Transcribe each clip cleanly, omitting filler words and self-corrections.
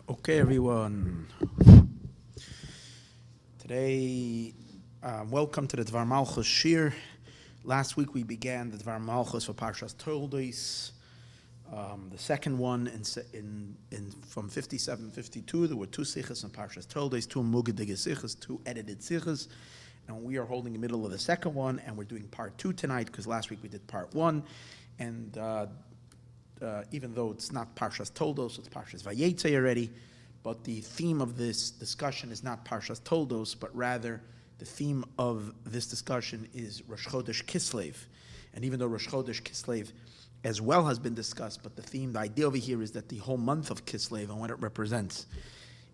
Okay, everyone. Today, welcome to the Dvar Malchus Shir. Last week we began the Dvar Malchus for Parshas Toldos. The second one from 57-52, there were two sichas in Parshas Toldos, two mugadige sichas, two edited sichas, and we are holding the middle of the second one, and we're doing part two tonight because last week we did part one, and even though it's not Parshas Toldos, it's Parshas Vayetze already, but the theme of this discussion is not Parshas Toldos, but rather the theme of this discussion is Rosh Chodesh Kislev. And even though Rosh Chodesh Kislev as well has been discussed, but the idea over here is that the whole month of Kislev and what it represents,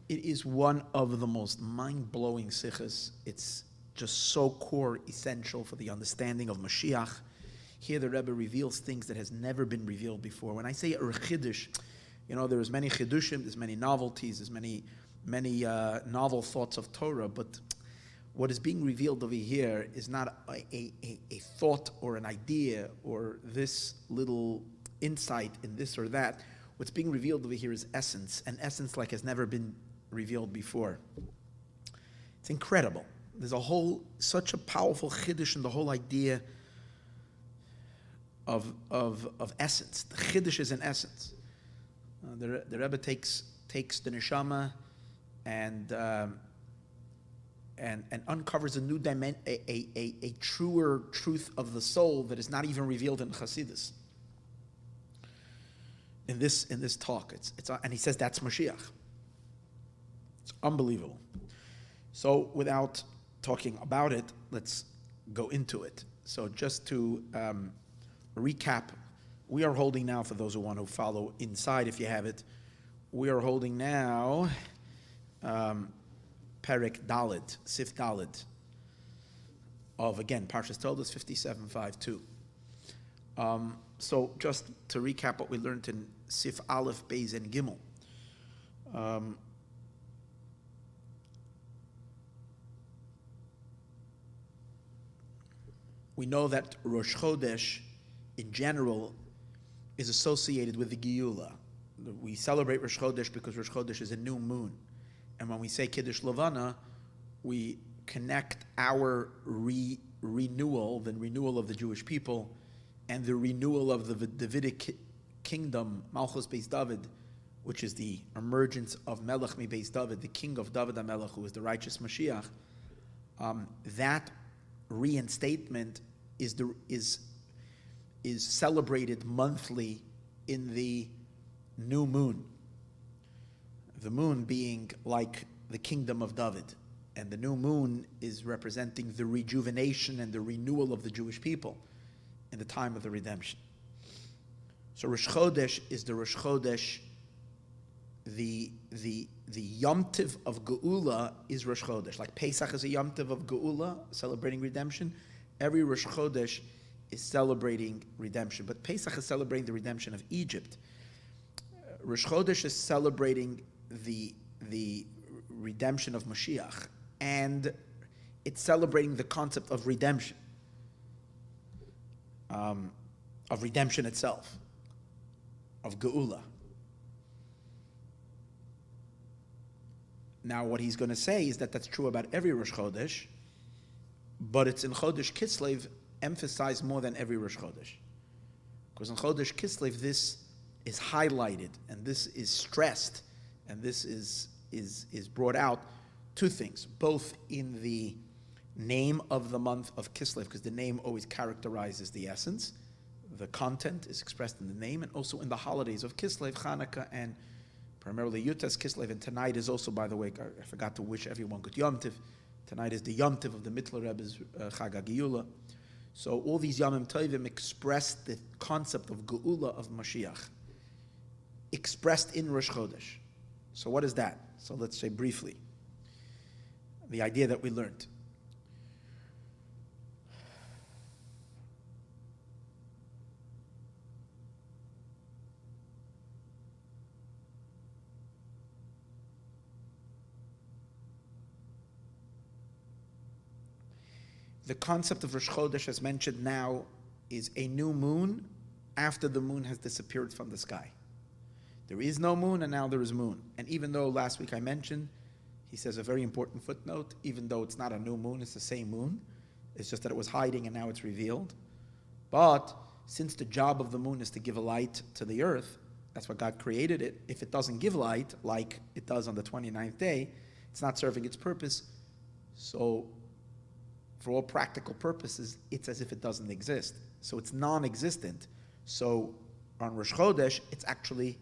it is one of the most mind-blowing sichas. It's just so core, essential for the understanding of Mashiach. Here the Rebbe reveals things that has never been revealed before. When I say Chiddush, there's many Chiddushim, there's many novelties, there's many novel thoughts of Torah, but what is being revealed over here is not a thought or an idea or this little insight in this or that. What's being revealed over here is essence, and essence like has never been revealed before. It's incredible. There's such a powerful Chiddush in the whole idea of essence. The Chiddush is an essence. The Rebbe takes the neshama and uncovers a new dimension, a truer truth of the soul that is not even revealed in Chassidus. In this talk, and he says that's Mashiach. It's unbelievable. So without talking about it, let's go into it. So just to recap, we are holding now, for those who want to follow inside, if you have it, we are holding now Perek Dalet, Sif Dalet, of, again, Parshas Toldos 57:5-2. So just to recap what we learned in Sif Aleph, Beis, and Gimel. We know that Rosh Chodesh, in general, is associated with the Geula. We celebrate Rosh Chodesh because Rosh Chodesh is a new moon. And when we say Kiddush Levana, we connect our renewal, the renewal of the Jewish people, and the renewal of the Davidic kingdom, Malchus Beis David, which is the emergence of Melech Mi Beis David, the king of David HaMelech, who is the righteous Mashiach. That reinstatement is celebrated monthly in the new moon. The moon being like the kingdom of David. And the new moon is representing the rejuvenation and the renewal of the Jewish people in the time of the redemption. So Rosh Chodesh is the Rosh Chodesh, the Yom Tiv of Geula is Rosh Chodesh. Like Pesach is a Yom Tiv of Geula, celebrating redemption. Every Rosh Chodesh is celebrating redemption. But Pesach is celebrating the redemption of Egypt. Rosh Chodesh is celebrating the redemption of Mashiach. And it's celebrating the concept of redemption. Of redemption itself. Of Geula. Now what he's going to say is that that's true about every Rosh Chodesh, but it's in Chodesh Kislev emphasized more than every Rosh Chodesh. Because in Chodesh Kislev this is highlighted and this is stressed and this is brought out. Two things, both in the name of the month of Kislev, because the name always characterizes the essence. The content is expressed in the name, and also in the holidays of Kislev, Chanukah, and primarily Yutas Kislev. And tonight is also, by the way, I forgot to wish everyone good Yom Tiv. Tonight is the Yom Tiv of the Mittler Rebbe's Chag HaGeula. So all these Yomim Tovim express the concept of Geula of Mashiach, expressed in Rosh Chodesh. So what is that? So let's say briefly the idea that we learned. The concept of Rosh Chodesh, as mentioned now, is a new moon after the moon has disappeared from the sky. There is no moon, and now there is moon. And even though last week I mentioned, he says a very important footnote, even though it's not a new moon, it's the same moon. It's just that it was hiding and now it's revealed. But since the job of the moon is to give a light to the earth, that's what God created it. If it doesn't give light, like it does on the 29th day, it's not serving its purpose. So for all practical purposes, it's as if it doesn't exist. So it's non-existent. So on Rosh Chodesh, it's actually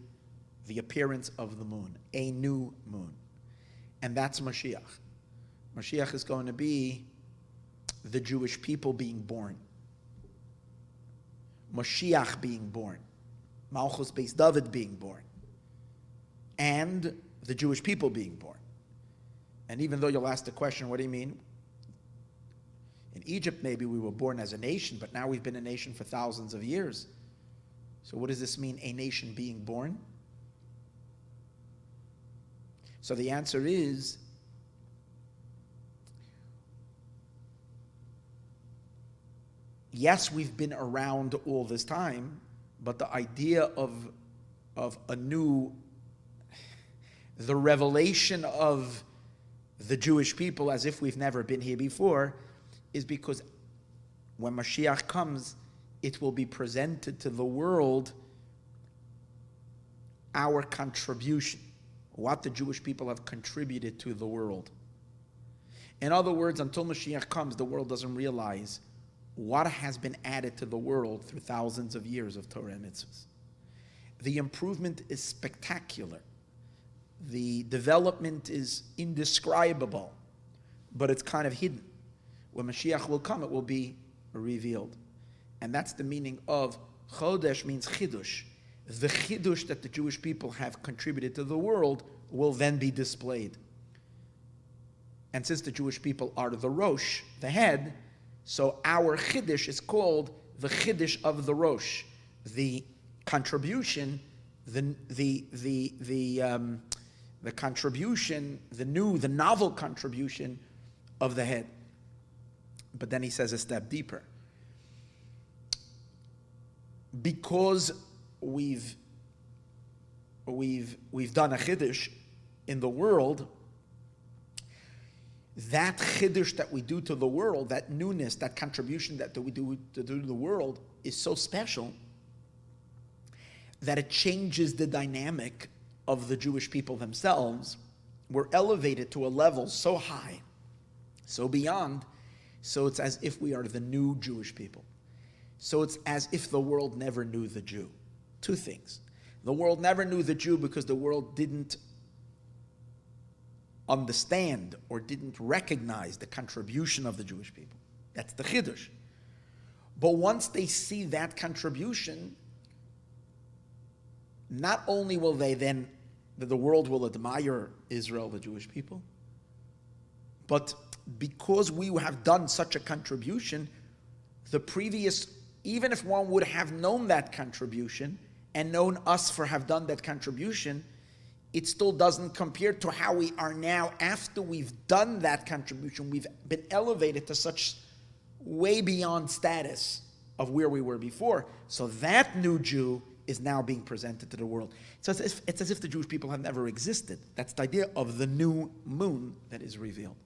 the appearance of the moon, a new moon. And that's Mashiach. Mashiach is going to be the Jewish people being born. Mashiach being born. Malchus based David being born. And the Jewish people being born. And even though you'll ask the question, what do you mean? In Egypt, maybe we were born as a nation, but now we've been a nation for thousands of years. So what does this mean, a nation being born? So the answer is, yes, we've been around all this time, but the idea of a new, the revelation of the Jewish people as if we've never been here before, is because when Mashiach comes, it will be presented to the world our contribution, what the Jewish people have contributed to the world. In other words, until Mashiach comes, the world doesn't realize what has been added to the world through thousands of years of Torah and mitzvahs. The improvement is spectacular. The development is indescribable, but it's kind of hidden. When Mashiach will come, it will be revealed. And that's the meaning of Chodesh means Chidush. The Chidush that the Jewish people have contributed to the world will then be displayed. And since the Jewish people are the Rosh, the head, so our Chiddush is called the Chiddush of the Rosh, the contribution, the contribution, the novel contribution of the head. But then he says a step deeper. Because we've done a Chiddush in the world, that Chiddush that we do to the world, that newness, that contribution that we do to the world is so special that it changes the dynamic of the Jewish people themselves. We're elevated to a level so high, so beyond, so it's as if we are the new Jewish people. So it's as if the world never knew the Jew. Two things. The world never knew the Jew because the world didn't understand or didn't recognize the contribution of the Jewish people. That's the Chiddush. But once they see that contribution, not only will they then, the world will admire Israel, the Jewish people, but because we have done such a contribution, the previous, even if one would have known that contribution and known us for have done that contribution, it still doesn't compare to how we are now after we've done that contribution. We've been elevated to such way beyond status of where we were before. So that new Jew is now being presented to the world. It's as if the Jewish people have never existed. That's the idea of the new moon that is revealed.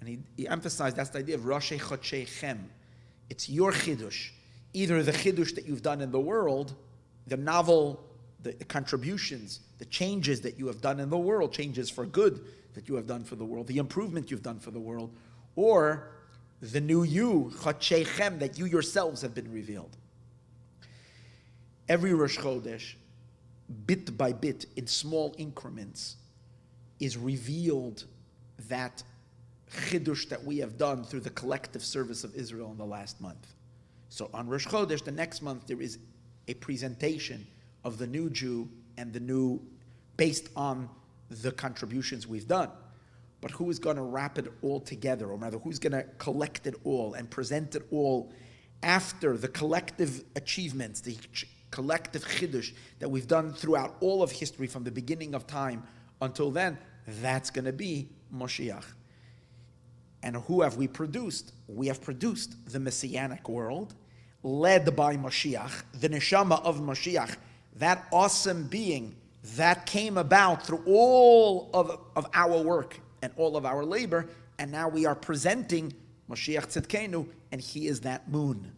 And he emphasized that's the idea of Rosh Chodshechem. It's your Chiddush. Either the Chiddush that you've done in the world, the novel, the contributions, the changes that you have done in the world, changes for good that you have done for the world, the improvement you've done for the world, or the new you, Chodshechem, that you yourselves have been revealed. Every Rosh Chodesh, bit by bit, in small increments, is revealed that Chiddush that we have done through the collective service of Israel in the last month. So on Rosh Chodesh, the next month, there is a presentation of the new Jew and the new, based on the contributions we've done. But who is going to wrap it all together, or rather, who's going to collect it all and present it all after the collective achievements, the collective Chiddush that we've done throughout all of history from the beginning of time until then? That's going to be Mashiach. And who have we produced? We have produced the Messianic world, led by Mashiach, the neshama of Mashiach. that awesome being that came about through all of our work and all of our labor, and now we are presenting Mashiach Tzidkenu, and he is that moon.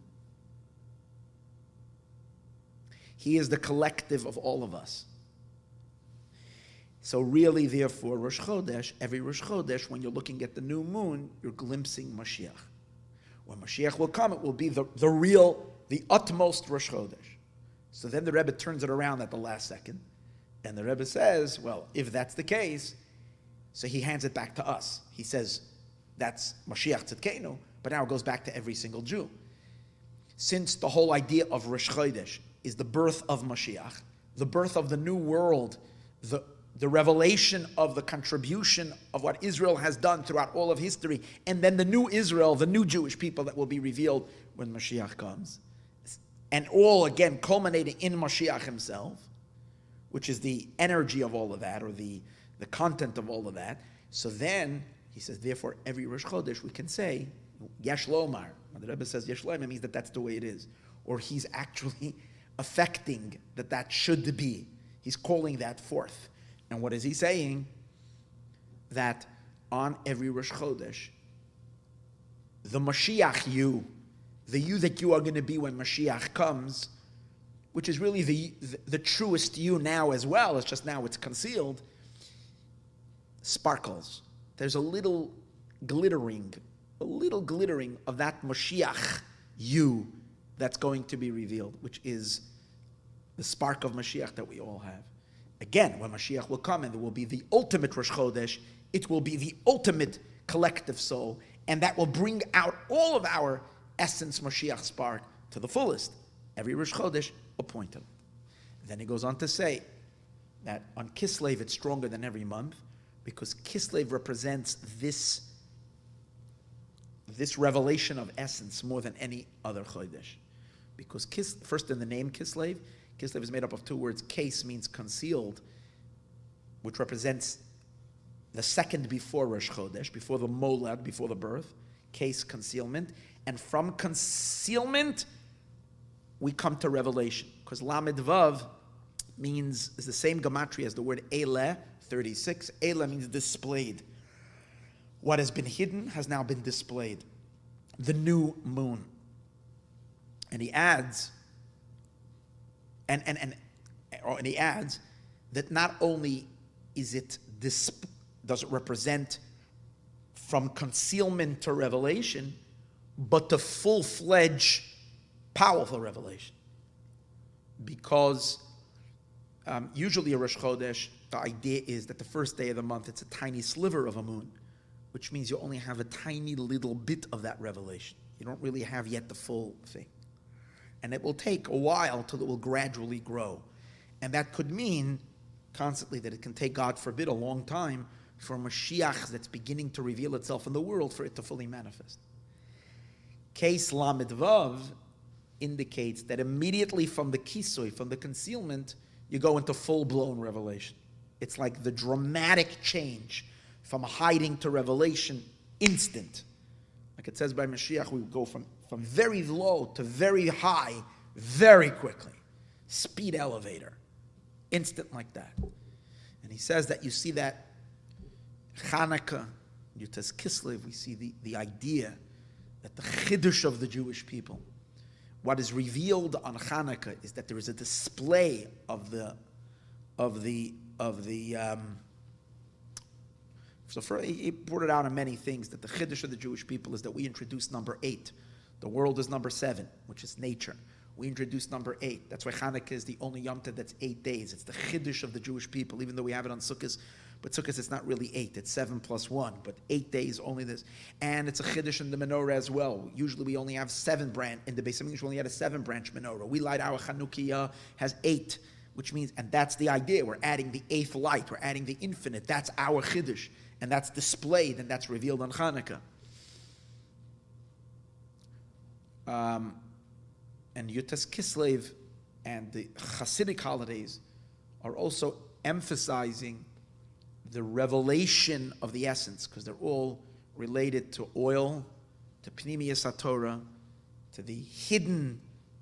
He is the collective of all of us. So really, therefore, Rosh Chodesh, every Rosh Chodesh, when you're looking at the new moon, you're glimpsing Mashiach. When Mashiach will come, it will be the real, the utmost Rosh Chodesh. So then the Rebbe turns it around at the last second, and the Rebbe says, well, if that's the case, so he hands it back to us. He says, that's Mashiach Tzidkenu, but now it goes back to every single Jew. Since the whole idea of Rosh Chodesh is the birth of Mashiach, the birth of the new world, the revelation of the contribution of what Israel has done throughout all of history, and then the new Israel, the new Jewish people that will be revealed when Mashiach comes. And all, again, culminating in Mashiach himself, which is the energy of all of that, or the content of all of that. So then, he says, therefore, every Rosh Chodesh we can say, Yesh Lomar. When the Rebbe says Yesh Lomar, it means that that's the way it is. Or he's actually affecting that should be. He's calling that forth. And what is he saying? That on every Rosh Chodesh, the Mashiach you, the you that you are going to be when Mashiach comes, which is really the truest you now as well, it's just now it's concealed, sparkles. There's a little glittering of that Mashiach you that's going to be revealed, which is the spark of Mashiach that we all have. Again, when Mashiach will come and there will be the ultimate Rosh Chodesh, it will be the ultimate collective soul, and that will bring out all of our essence Mashiach spark to the fullest. Every Rosh Chodesh appointed. Then he goes on to say that on Kislev it's stronger than every month, because Kislev represents this revelation of essence more than any other Chodesh. Because first in the name Kislev is made up of two words. Kes means concealed, which represents the second before Rosh Chodesh, before the molad, before the birth. Kes, concealment. And from concealment, we come to revelation. Because Lamed Vav is the same gematria as the word Eleh, 36. Eleh means displayed. What has been hidden has now been displayed. The new moon. And he adds, and he adds that not only does it represent from concealment to revelation, but to full-fledged, powerful revelation. Because usually a Rosh Chodesh, the idea is that the first day of the month, it's a tiny sliver of a moon, which means you only have a tiny little bit of that revelation. You don't really have yet the full thing. And it will take a while till it will gradually grow. And that could mean constantly that it can take, God forbid, a long time for Mashiach that's beginning to reveal itself in the world for it to fully manifest. Kes Lamed Vav indicates that immediately from the kisui, from the concealment, you go into full-blown revelation. It's like the dramatic change from hiding to revelation, instant. Like it says by Mashiach, we go from very low to very high, very quickly. Speed elevator. Instant like that. And he says that you see that Chanukah, Yutas Kislev, we see the idea that the chiddush of the Jewish people, what is revealed on Chanukah is that there is a display he brought it out in many things, that the chiddush of the Jewish people is that we introduce number 8. The world is number 7, which is nature. We introduce number 8. That's why Chanukah is the only Yom Tov that's 8 days. It's the chiddush of the Jewish people, even though we have it on Sukkot. But Sukkot, it's not really 8. It's 7 plus 1. But 8 days, only this. And it's a chiddush in the menorah as well. Usually we only have 7 branch. In the Beis Hamikdash, we only had a 7-branch menorah. We light our Chanukiah, has 8, which means, and that's the idea. We're adding the 8th light. We're adding the infinite. That's our chiddush. And that's displayed, and that's revealed on Chanukah. And Yutas Kislev and the Hasidic holidays are also emphasizing the revelation of the essence, because they're all related to oil, to Pnimiyas HaTorah, to the hidden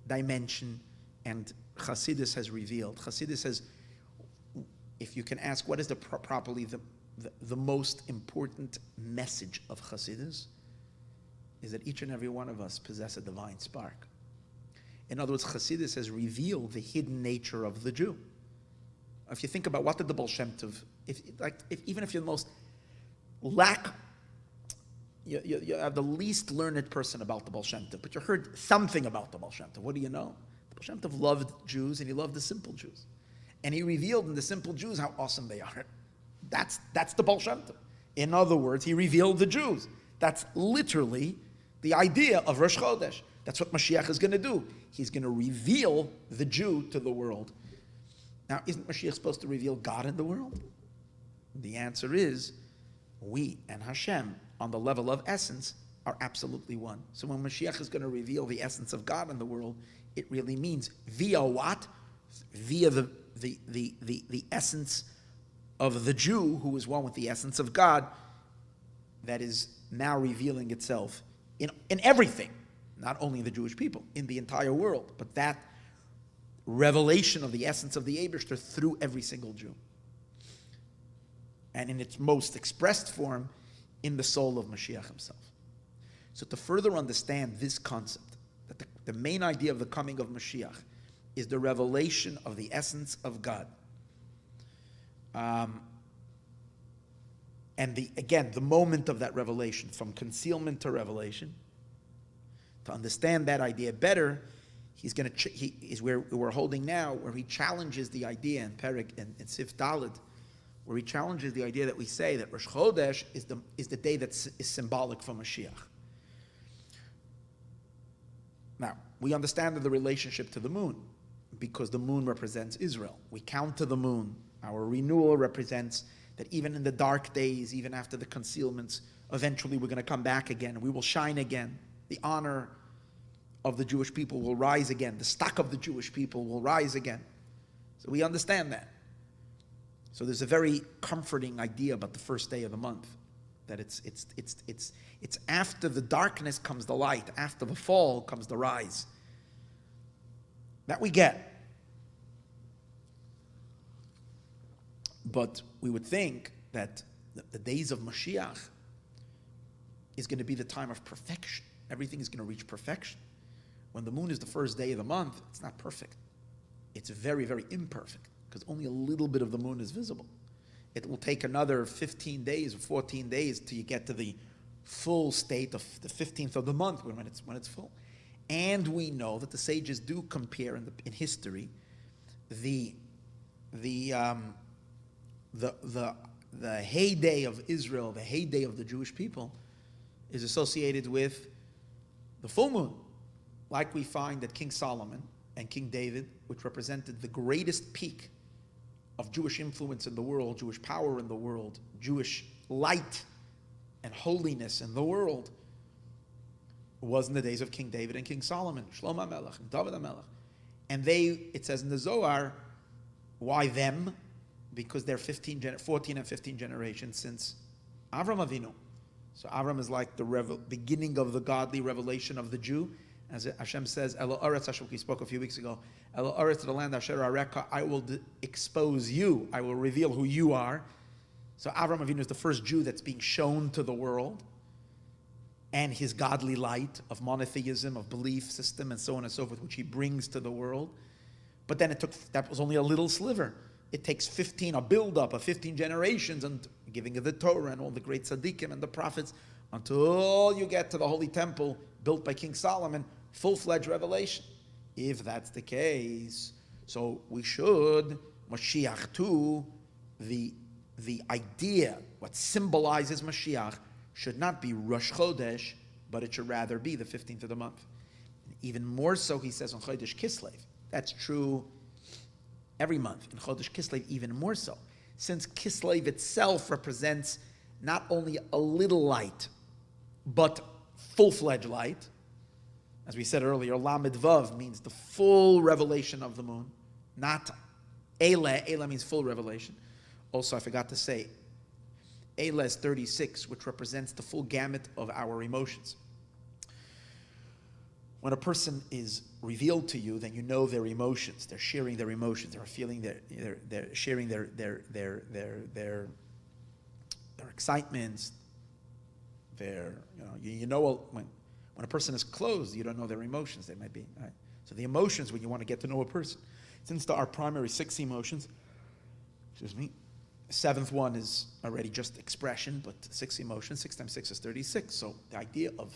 dimension, and Chassidus has revealed. Chassidus has, if you can ask, what is properly the most important message of Chassidus, is that each and every one of us possess a divine spark. In other words, Chassidus has revealed the hidden nature of the Jew. If you think about what did the Baal Shem Tov, even if you're the most you have the least learned person about the Baal Shem Tov, but you heard something about the Baal Shem Tov. What do you know? The Baal Shem Tov loved Jews, and he loved the simple Jews. And he revealed in the simple Jews how awesome they are. That's the Baal Shem Tov. In other words, he revealed the Jews. That's literally the idea of Rosh Chodesh. That's what Mashiach is going to do. He's going to reveal the Jew to the world. Now, isn't Mashiach supposed to reveal God in the world? The answer is, we and Hashem, on the level of essence, are absolutely one. So when Mashiach is going to reveal the essence of God in the world, it really means via what? Via the essence of the Jew, who is one with the essence of God, that is now revealing itself in everything, not only the Jewish people, in the entire world, but that revelation of the essence of the Eibishter through every single Jew. And in its most expressed form, in the soul of Mashiach himself. So to further understand this concept, that the main idea of the coming of Mashiach is the revelation of the essence of God. And the moment of that revelation, from concealment to revelation. To understand that idea better, he's going to is where we're holding now, where he challenges the idea in Perek and Sif Daled, where he challenges the idea that we say that Rosh Chodesh is the day that is symbolic for Mashiach. Now, we understand the relationship to the moon, because the moon represents Israel. We count to the moon. Our renewal represents that even in the dark days, even after the concealments, eventually we're going to come back again. We will shine again. The honor of the Jewish people will rise again. The stock of the Jewish people will rise again. So we understand that. So there's a very comforting idea about the first day of the month, that it's after the darkness comes the light, after the fall comes the rise. That we get. But we would think that the days of Mashiach is going to be the time of perfection. Everything is going to reach perfection. When the moon is the first day of the month, it's not perfect. It's very, very imperfect, because only a little bit of the moon is visible. It will take another 15 days or 14 days till you get to the full state of the 15th of the month when it's full. And we know that the sages do compare in history the heyday of Israel, the heyday of the Jewish people, is associated with the full moon, like we find that King Solomon and King David, which represented the greatest peak of Jewish influence in the world, Jewish power in the world, Jewish light and holiness in the world, was in the days of King David and King Solomon, Shlomo HaMelech and David HaMelech. And it says in the Zohar, why them? Because they're 14 and 15 generations since Avram Avinu. So Avram is like the beginning of the godly revelation of the Jew. As Hashem says, Elo Oretz, Hashem, we spoke a few weeks ago, Elo Oretz, to the land Asher Areka, I will expose you, I will reveal who you are. So Avram Avinu is the first Jew that's being shown to the world, and his godly light of monotheism, of belief system, and so on and so forth, which he brings to the world. But then that was only a little sliver. It takes a build-up of 15 generations, and giving of the Torah and all the great tzaddikim and the prophets, until you get to the Holy Temple built by King Solomon, full-fledged revelation. If that's the case, so we should, Mashiach too, the idea, what symbolizes Mashiach, should not be Rosh Chodesh, but it should rather be the 15th of the month. Even more so, he says, on Chodesh Kislev. That's true every month. In Chodesh Kislev, even more so. Since Kislev itself represents not only a little light, but full-fledged light. As we said earlier, Lamed Vav means the full revelation of the moon, not Eile. Eile means full revelation. Also, I forgot to say, Eile is 36, which represents the full gamut of our emotions. When a person is revealed to you, then you know their emotions. They're sharing their emotions. They're feeling they're sharing their excitements. You know when a person is closed, you don't know their emotions. They might be right. So the emotions when you want to get to know a person, since there are primary 6 emotions, seventh one is already just expression, but 6 emotions. 6 times 6 is 36. So the idea of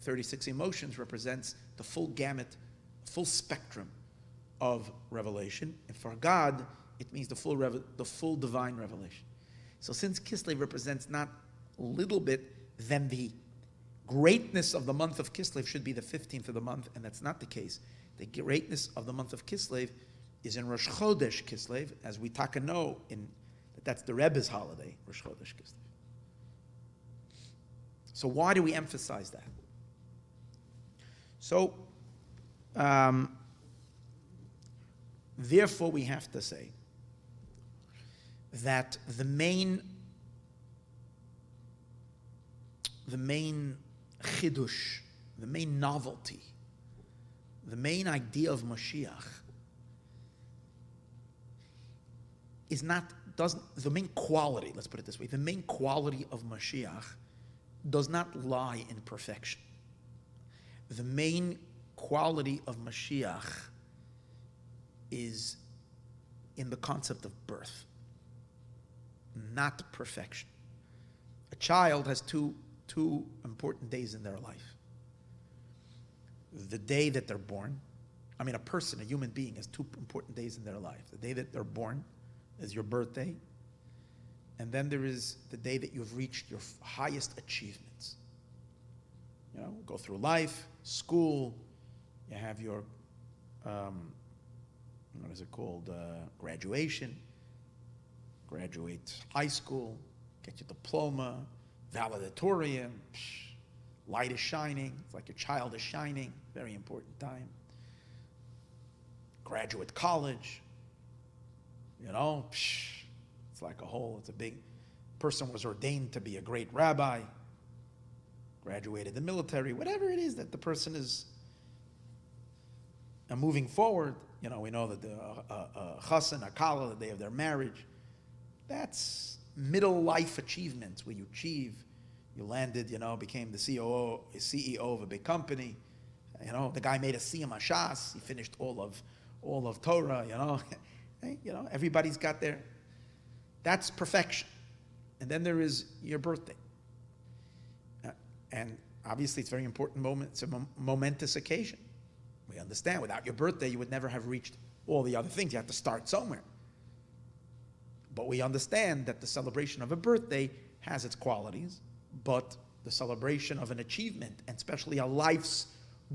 36 emotions represents the full gamut, full spectrum of revelation. And for God, it means the full divine revelation. So since Kislev represents not a little bit, then the greatness of the month of Kislev should be the 15th of the month, and that's not the case. The greatness of the month of Kislev is in Rosh Chodesh Kislev, as we know that's the Rebbe's holiday, Rosh Chodesh Kislev. So why do we emphasize that? So, therefore, we have to say that the main chidush, the main novelty, the main idea of Mashiach the main quality, let's put it this way, the main quality of Mashiach does not lie in perfection. The main quality of Mashiach is in the concept of birth, not perfection. A child has two important days in their life. The day that they're born, a human being has 2 important days in their life. The day that they're born is your birthday, and then there is the day that you've reached your highest achievements. Go through life, school, you have your, graduation, graduate high school, get your diploma, valedictorian, light is shining, it's like your child is shining, very important time. Graduate college, it's like it's a big, person was ordained to be a great rabbi, graduated the military, whatever it is that the person is moving forward. We know that the chassan, akala, the day of their marriage, that's middle life achievements where you achieve, you landed, became the CEO of a big company. The guy made a siyum hashas, he finished all of Torah, everybody's got their, that's perfection. And then there is your birthday. And obviously it's a very important moment, it's a momentous occasion. We understand, without your birthday you would never have reached all the other things, you have to start somewhere. But we understand that the celebration of a birthday has its qualities, but the celebration of an achievement, and especially a life's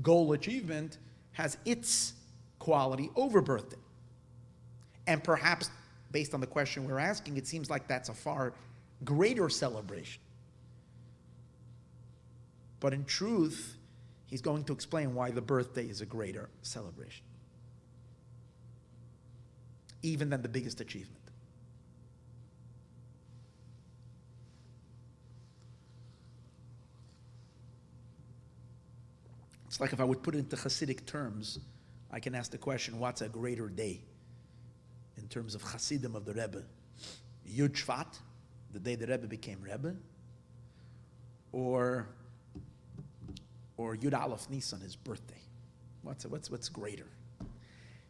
goal achievement, has its quality over birthday. And perhaps, based on the question we're asking, it seems like that's a far greater celebration. But in truth, he's going to explain why the birthday is a greater celebration, even than the biggest achievement. It's like if I would put it into Hasidic terms, I can ask the question, what's a greater day in terms of Hasidim of the Rebbe? Yud Shvat, the day the Rebbe became Rebbe, or Yud Aleph Nisan, his birthday? What's greater?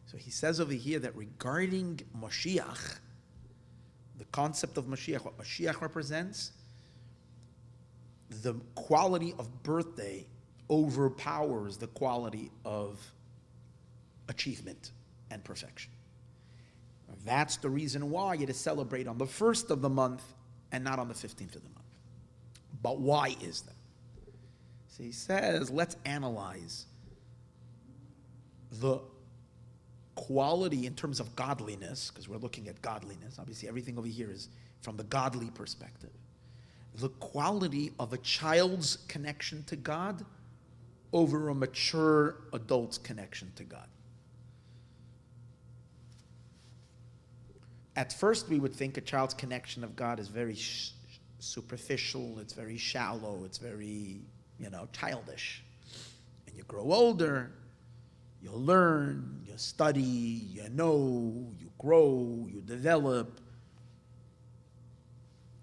So he says over here that regarding Mashiach, the concept of Mashiach, what Mashiach represents, the quality of birthday overpowers the quality of achievement and perfection. That's the reason why it is celebrated on the 1st of the month and not on the 15th of the month. But why is that? So he says, let's analyze the quality in terms of godliness, because we're looking at godliness. Obviously, everything over here is from the godly perspective. The quality of a child's connection to God over a mature adult's connection to God. At first, we would think a child's connection of God is very superficial, it's very shallow, it's very, childish. And You grow older, you learn, you study, you know, you grow, you develop.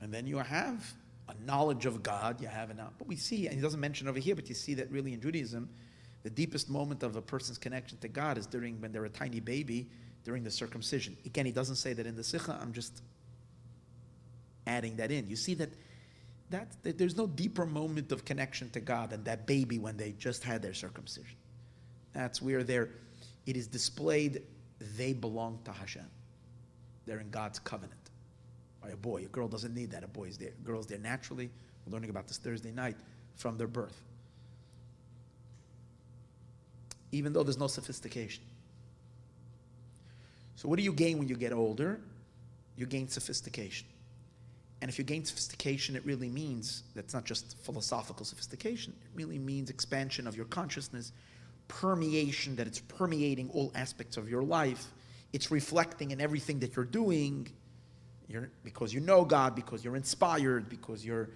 And then you have a knowledge of God, you have enough. But we see, and he doesn't mention over here, but you see that really in Judaism, the deepest moment of a person's connection to God is during when they're a tiny baby, during the circumcision. Again, he doesn't say that in the Sikha, I'm just adding that in. You see that there's no deeper moment of connection to God than that baby when they just had their circumcision. That's where it is displayed, they belong to Hashem. They're in God's covenant. By a boy. A girl doesn't need that. A girl's there naturally. We're learning about this Thursday night from their birth. Even though there's no sophistication. So what do you gain when you get older? You gain sophistication. And if you gain sophistication, it really means, that's not just philosophical sophistication, it really means expansion of your consciousness, permeation, that it's permeating all aspects of your life. It's reflecting in everything that you're doing. Because you know God, because you're inspired, because you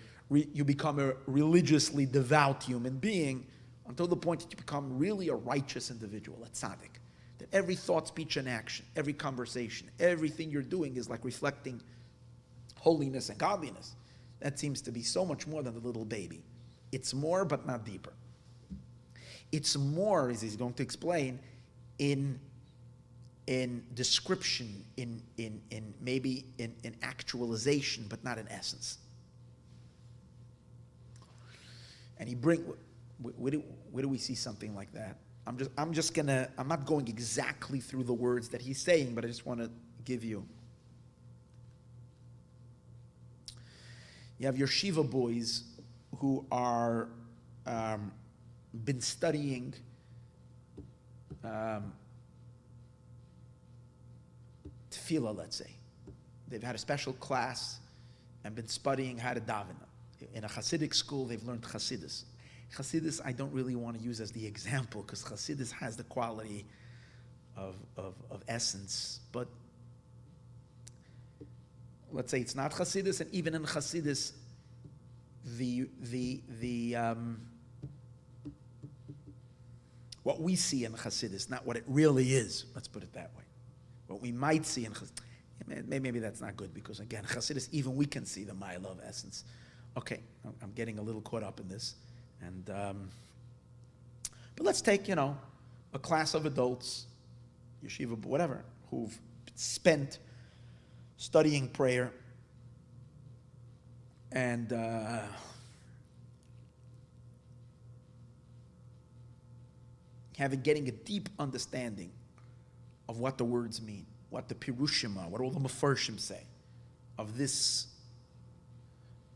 become a religiously devout human being, until the point that you become really a righteous individual, a tzaddik. That every thought, speech, and action, every conversation, everything you're doing is like reflecting holiness and godliness. That seems to be so much more than the little baby. It's more, but not deeper. It's more, as he's going to explain, in description, in maybe in actualization, but not in essence. And where do we see something like that? I'm not going exactly through the words that he's saying, but I just want to give you. You have your Shiva boys who are been studying tefillah, let's say. They've had a special class and been studying how to daven. In a Hasidic school, they've learned Hasidus. Hasidus, I don't really want to use as the example, because Hasidus has the quality of essence. But let's say it's not Hasidus, and even in Hasidus, what we see in Hasidus, not what it really is. Let's put it that way. What we might see in Chassidus, maybe that's not good, because again, Chassidus, even we can see the mile of essence. Okay, I'm getting a little caught up in this, and but let's take a class of adults, yeshiva, whatever, who've spent studying prayer and getting a deep understanding of what the words mean, what the pirushim are, what all the mafarshim say, of this,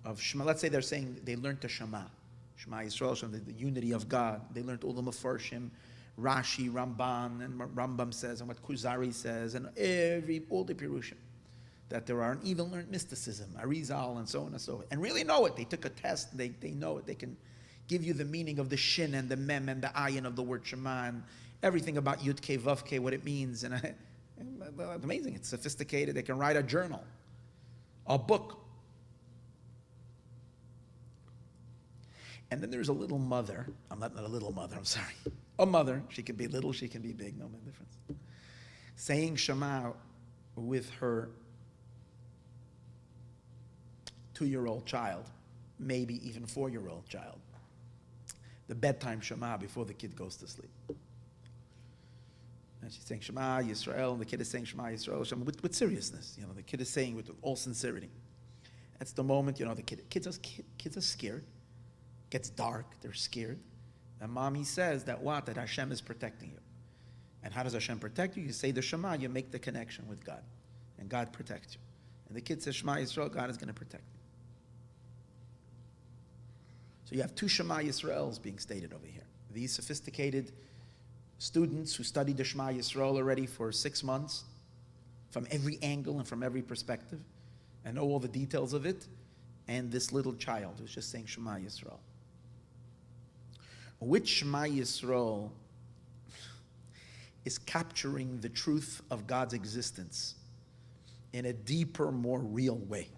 of Shema. Let's say they're saying they learned the Shema Yisrael, the unity of God. They learned all the mafarshim, Rashi, Ramban, and Rambam says, and what Kuzari says, and all the pirushim that there are, and even learned mysticism, Arizal, and so on and so on, and really know it. They took a test, they know it. They can give you the meaning of the shin and the mem and the ayin of the word Shema, and everything about Yud Ke Vav Ke, what it means, and it's amazing. It's sophisticated. They can write a journal, a book. And then there's a little mother. I'm not a little mother. I'm sorry. A mother. She can be little. She can be big. No difference. Saying Shema with her 2-year-old child, maybe even 4-year-old child. The bedtime Shema before the kid goes to sleep. And she's saying Shema Yisrael, and the kid is saying Shema Yisrael, Shema, with seriousness. The kid is saying with all sincerity. That's the moment, the kids are scared. It gets dark, they're scared. And mommy says that Hashem is protecting you. And how does Hashem protect you? You say the Shema, you make the connection with God. And God protects you. And the kid says Shema Yisrael, God is going to protect you. So you have 2 Shema Yisraels being stated over here. These sophisticated students who studied the Shema Yisrael already for 6 months, from every angle and from every perspective, and know all the details of it, and this little child who's just saying Shema Yisrael. Which Shema Yisrael is capturing the truth of God's existence in a deeper, more real way?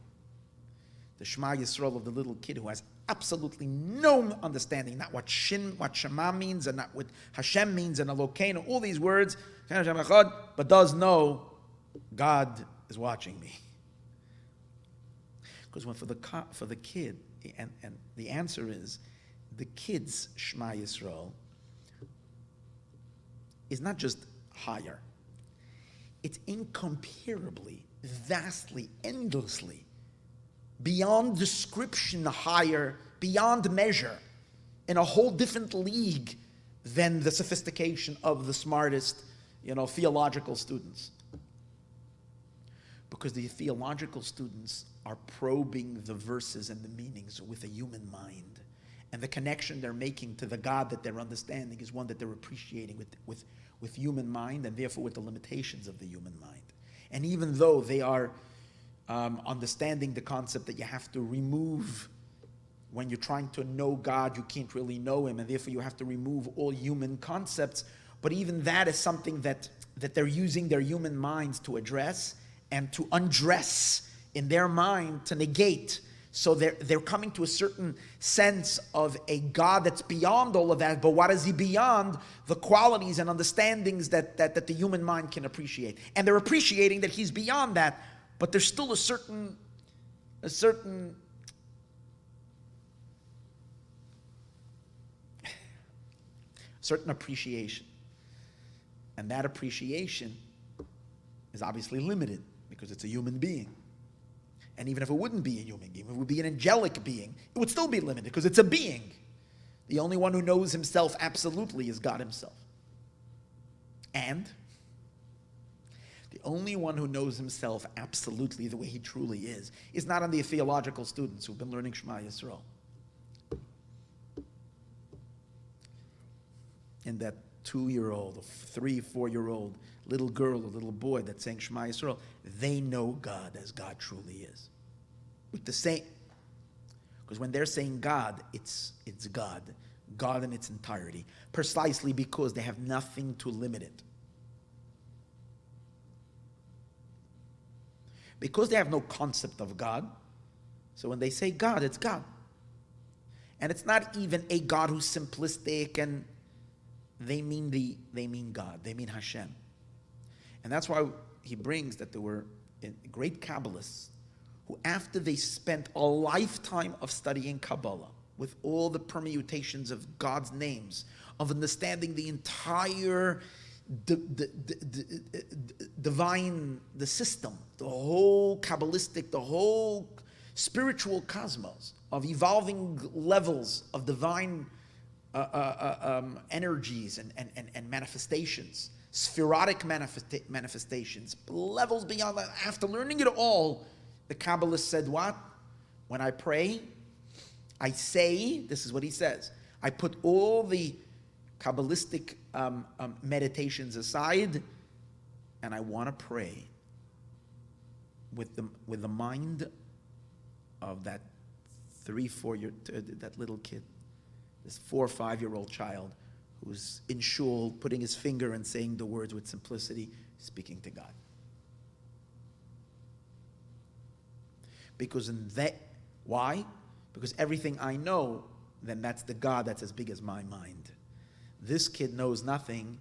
The Shema Yisrael of the little kid who has absolutely no understanding, not what Shema means, and not what Hashem means, and Elokeinu, all these words, but does know God is watching me. Because when for the kid, and the answer is, the kid's Shema Yisrael is not just higher. It's incomparably, vastly, endlessly, beyond description higher, beyond measure, in a whole different league than the sophistication of the smartest, theological students. Because the theological students are probing the verses and the meanings with a human mind. And the connection they're making to the God that they're understanding is one that they're appreciating with human mind, and therefore with the limitations of the human mind. And even though they are understanding the concept that you have to remove, when you're trying to know God, you can't really know Him, and therefore you have to remove all human concepts, but even that is something that they're using their human minds to address and to undress in their mind, to negate. So they're coming to a certain sense of a God that's beyond all of that, but what is He beyond? The qualities and understandings that the human mind can appreciate. And they're appreciating that He's beyond that, but there's still a certain appreciation. And that appreciation is obviously limited because it's a human being. And even if it wouldn't be a human being, if it would be an angelic being, it would still be limited because it's a being. The only one who knows himself absolutely is God Himself. And the only one who knows himself absolutely the way he truly is not on the theological students who've been learning Shema Yisrael. And that 2-year-old, 3, 4-year-old little girl or little boy that's saying Shema Yisrael, they know God as God truly is. With the same, because when they're saying God, it's God in its entirety, precisely because they have nothing to limit it. Because they have no concept of God, so when they say God, it's God. And it's not even a God who's simplistic, and they mean God, they mean Hashem. And that's why he brings that there were great Kabbalists who, after they spent a lifetime of studying Kabbalah, with all the permutations of God's names, of understanding the entire divine, the system, the whole Kabbalistic, the whole spiritual cosmos, of evolving levels of divine energies and manifestations, spherotic manifestations, levels beyond that. After learning it all, the Kabbalist said what? When I pray, I say, this is what he says, I put all the Kabbalistic meditations aside, and I want to pray with the mind of that 3-4 that little kid, this 4 or 5-year-old child who's in shul, putting his finger and saying the words with simplicity, speaking to God. Because why? Because everything I know, then that's the God that's as big as my mind. This kid knows nothing,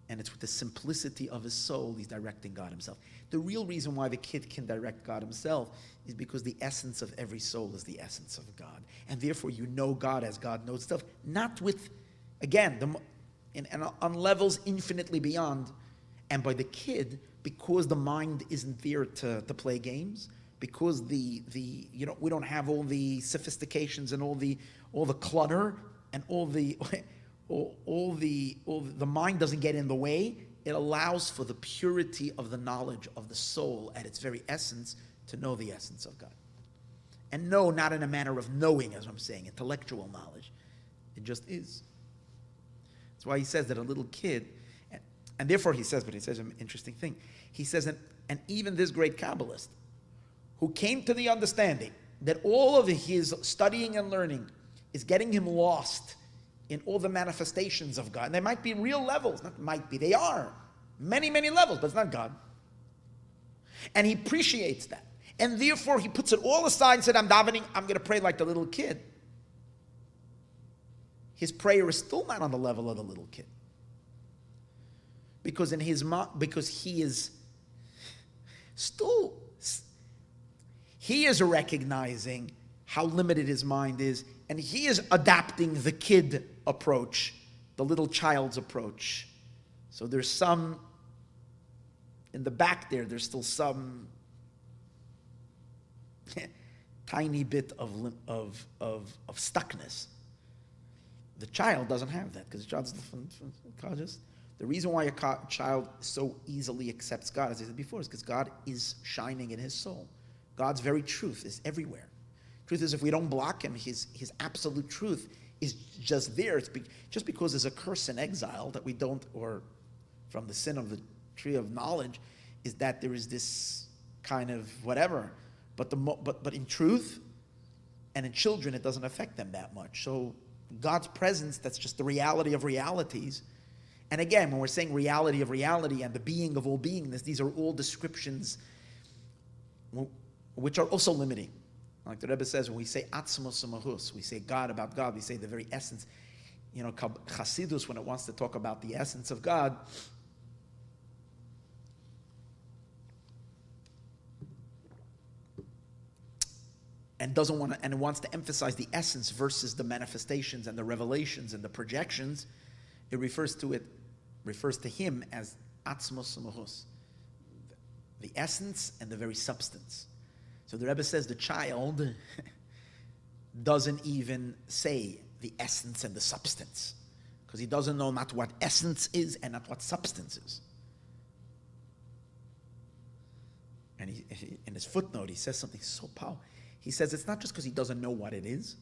and it's with the simplicity of his soul he's directing God Himself. The real reason why the kid can direct God Himself is because the essence of every soul is the essence of God. And therefore you know God as God knows stuff, not with, again, on levels infinitely beyond. And by the kid, because the mind isn't there to play games, because we don't have all the sophistications and all the clutter and all the mind doesn't get in the way. It allows for the purity of the knowledge of the soul at its very essence to know the essence of God. And know not in a manner of knowing, as I'm saying, intellectual knowledge. It just is. That's why he says that a little kid, and therefore he says an interesting thing. He says, and even this great Kabbalist, who came to the understanding that all of his studying and learning is getting him lost in all the manifestations of God. And they might be real levels. Not might be, they are. Many, many levels, but it's not God. And he appreciates that. And therefore he puts it all aside and said, I'm davening, I'm going to pray like the little kid. his prayer is still not on the level of the little kid. Because because he is still, he is recognizing how limited his mind is, and he is adapting the kid approach, the little child's approach. So there's some, in the back there's still some tiny bit of stuckness. The child doesn't have that, because the child's conscious. The reason why a child so easily accepts God, as I said before, is because God is shining in his soul. God's very truth is everywhere. Truth is, if we don't block him, his absolute truth is just there. It's just because there's a curse in exile that we don't, or from the sin of the tree of knowledge, is that there is this kind of whatever. But in truth and in children, it doesn't affect them that much. So God's presence, that's just the reality of realities. And again, when we're saying reality of reality and the being of all beingness, these are all descriptions which are also limiting. Like the Rebbe says, when we say atzmos umahus, we say God about God, we say the very essence. You know, Chassidus, when it wants to talk about the essence of God, and it wants to emphasize the essence versus the manifestations and the revelations and the projections, it refers to him as atzmos umahus, the essence and the very substance. So the Rebbe says the child doesn't even say the essence and the substance, because he doesn't know not what essence is and not what substance is. And he, in his footnote, he says something so powerful. He says it's not just because he doesn't know what it is,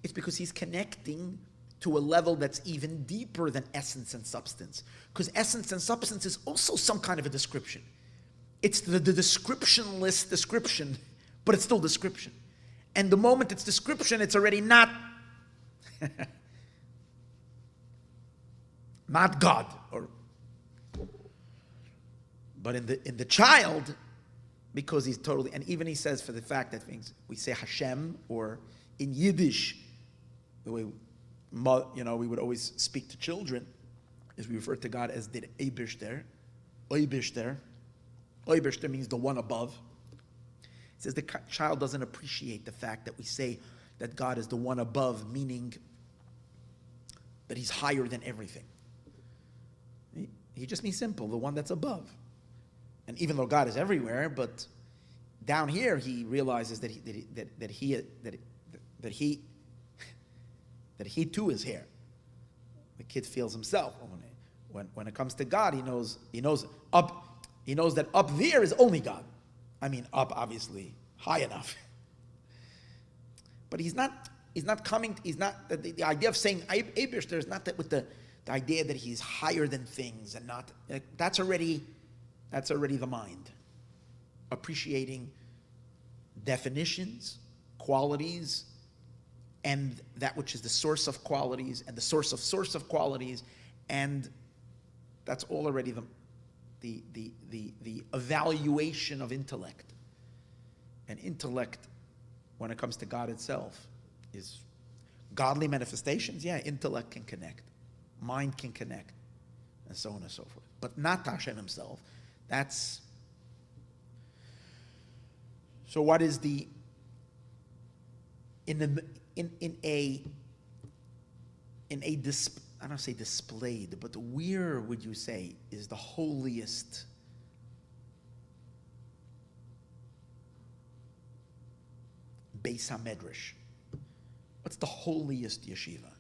it's because he's connecting to a level that's even deeper than essence and substance. Because essence and substance is also some kind of a description. It's the descriptionless description, but it's still description. And the moment it's description, it's already not God. But in the child, because he's totally, and even he says for the fact that things we say Hashem, or in Yiddish, the way we would always speak to children, is we refer to God as the Eibishter. Eibishter means the one above. It says the child doesn't appreciate the fact that we say that God is the one above, meaning that he's higher than everything. He just means simple, the one that's above. And even though God is everywhere, but down here he realizes that he too is here. The kid feels himself. When it comes to God, he knows that up there is only God. I mean, up obviously high enough. But the idea of saying Eibishter is not that with the idea that he's higher than things and not, that's already the mind. Appreciating definitions, qualities, and that which is the source of qualities and the source of qualities, and that's all already the evaluation of intellect. And intellect, when it comes to God itself, is godly manifestations. Yeah, intellect can connect, mind can connect, and so on and so forth. But not Hashem himself. That's so. What is the in a I don't say displayed, but where would you say is the holiest Beis HaMedrash? What's the holiest yeshiva?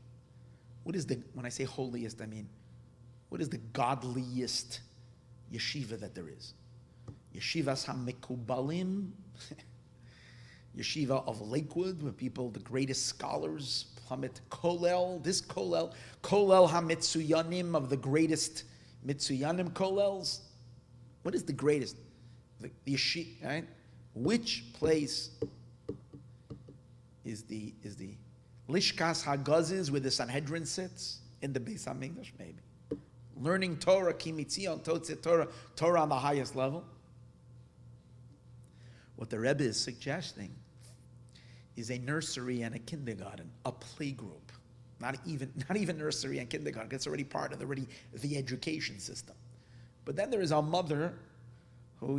When I say holiest, I mean, what is the godliest yeshiva that there is? Yeshivas HaMekubalim, yeshiva of Lakewood, where the greatest scholars, Hamit Kolel, Kolel HaMitsuyanim, of the greatest Mitsuyanim Kolels. What is the greatest? The yeshiva, right? Which place is the Lishkas HaGazis, where the Sanhedrin sits? In the Beis HaMikdash, maybe. Learning Torah, Kimitzion, Torah on the highest level. What the Rebbe is suggesting is a nursery and a kindergarten, a playgroup. Not even nursery and kindergarten. It's already part of the education system. But then there is a mother who,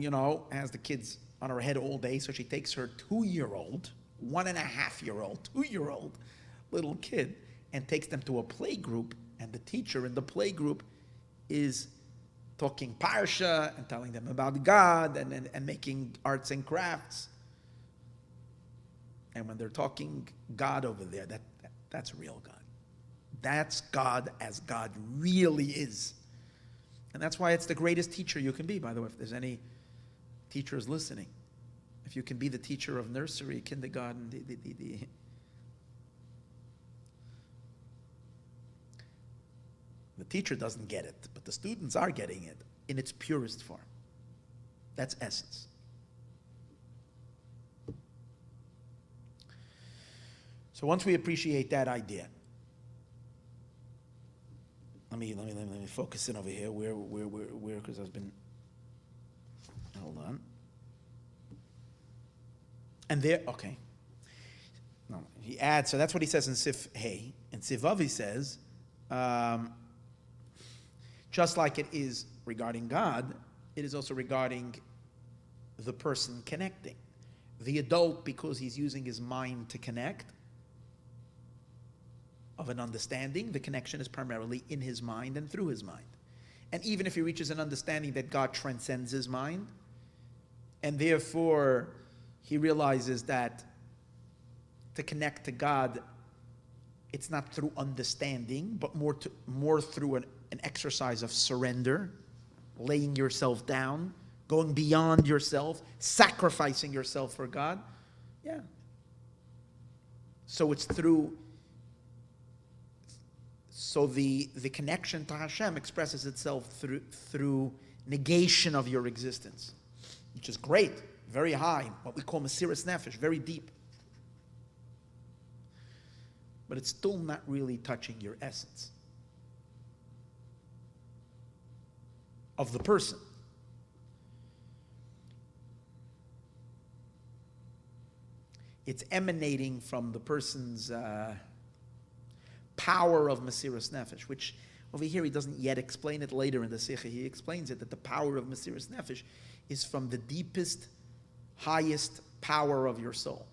has the kids on her head all day, so she takes her 2-year-old, 1.5-year-old, 2-year-old little kid and takes them to a play group, and the teacher in the play group is talking parsha and telling them about God and making arts and crafts. And when they're talking God over there, that's real God. That's God as God really is. And that's why it's the greatest teacher you can be, by the way, if there's any teachers listening. If you can be the teacher of nursery, kindergarten, the teacher doesn't get it, but the students are getting it in its purest form. That's essence. So once we appreciate that idea, let me focus in over here. Where? Because I've been. Hold on. And there, okay. No, he adds. So that's what he says in Sif Hey. In Sif Vav he says, just like it is regarding God, it is also regarding the person connecting. The adult, because he's using his mind to connect, of an understanding, the connection is primarily in his mind and through his mind. And even if he reaches an understanding that God transcends his mind, and therefore he realizes that to connect to God, it's not through understanding, but more through an exercise of surrender, laying yourself down, going beyond yourself, sacrificing yourself for God. Yeah. So it's through. So the connection to Hashem expresses itself through negation of your existence, which is great, very high, what we call Mesiras Nefesh, very deep. But it's still not really touching your essence of the person. It's emanating from the person's power of Mesiras Nefesh, which over here he doesn't yet explain it. Later in the Sikha he explains it, that the power of Mesiras Nefesh is from the deepest, highest power of your soul.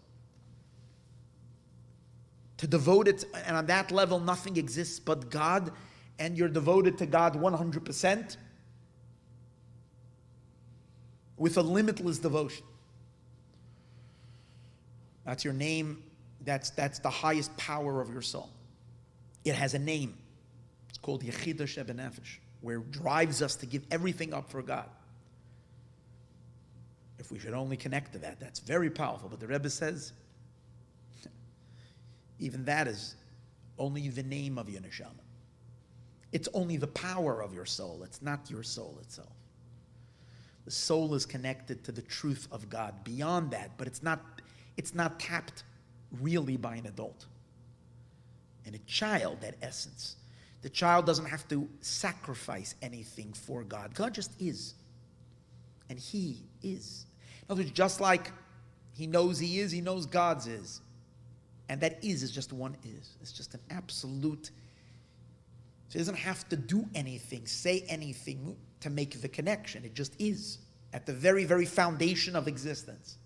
To devote it, and on that level nothing exists but God, and you're devoted to God 100% with a limitless devotion. That's your name, that's the highest power of your soul. It has a name. It's called Yechida Shebenefesh, where it drives us to give everything up for God. If we should only connect to that, that's very powerful. But the Rebbe says, even that is only the name of your neshama. It's only the power of your soul. It's not your soul itself. The soul is connected to the truth of God beyond that, but it's not tapped really by an adult. And a child, that essence, the child doesn't have to sacrifice anything for God. God just is. And he is. In other words, just like he knows he is, he knows God's is. And that is just one is. It's just an absolute. So he doesn't have to do anything, say anything to make the connection. It just is at the very, very foundation of existence,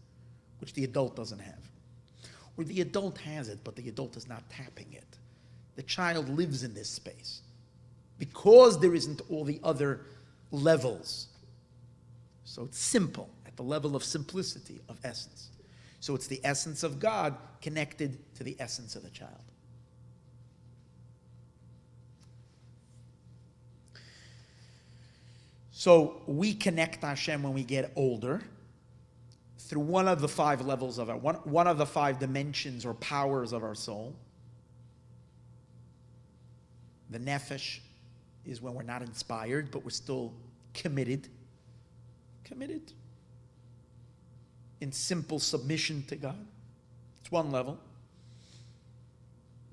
which the adult doesn't have. Or the adult has it, but the adult is not tapping it. The child lives in this space because there isn't all the other levels. So it's simple, at the level of simplicity, of essence. So it's the essence of God connected to the essence of the child. So we connect to Hashem when we get older through one of the 5 levels of one of the 5 dimensions or powers of our soul. The nefesh is when we're not inspired, but we're still committed. Committed in simple submission to God. It's one level.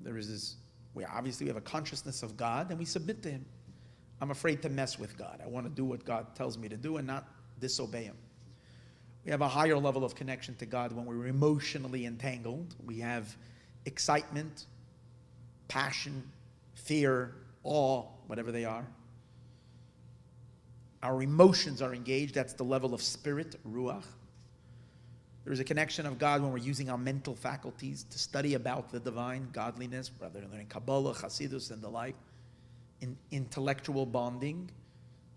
There is this, we have a consciousness of God and we submit to him. I'm afraid to mess with God. I want to do what God tells me to do and not disobey him. We have a higher level of connection to God when we're emotionally entangled. We have excitement passion, fear, awe, whatever they are. Our emotions are engaged. That's the level of spirit, ruach. There is a connection of God when we're using our mental faculties to study about the divine, godliness, whether they're in Kabbalah, Hasidus, and the like. In intellectual bonding,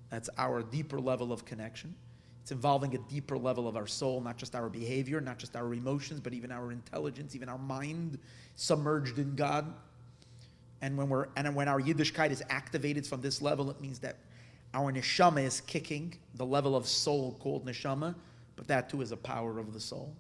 that's our deeper level of connection. It's involving a deeper level of our soul, not just our behavior, not just our emotions, but even our intelligence, even our mind submerged in God. And when our Yiddishkeit is activated from this level, it means that our neshama is kicking, the level of soul called neshama, but that too is a power of the soul.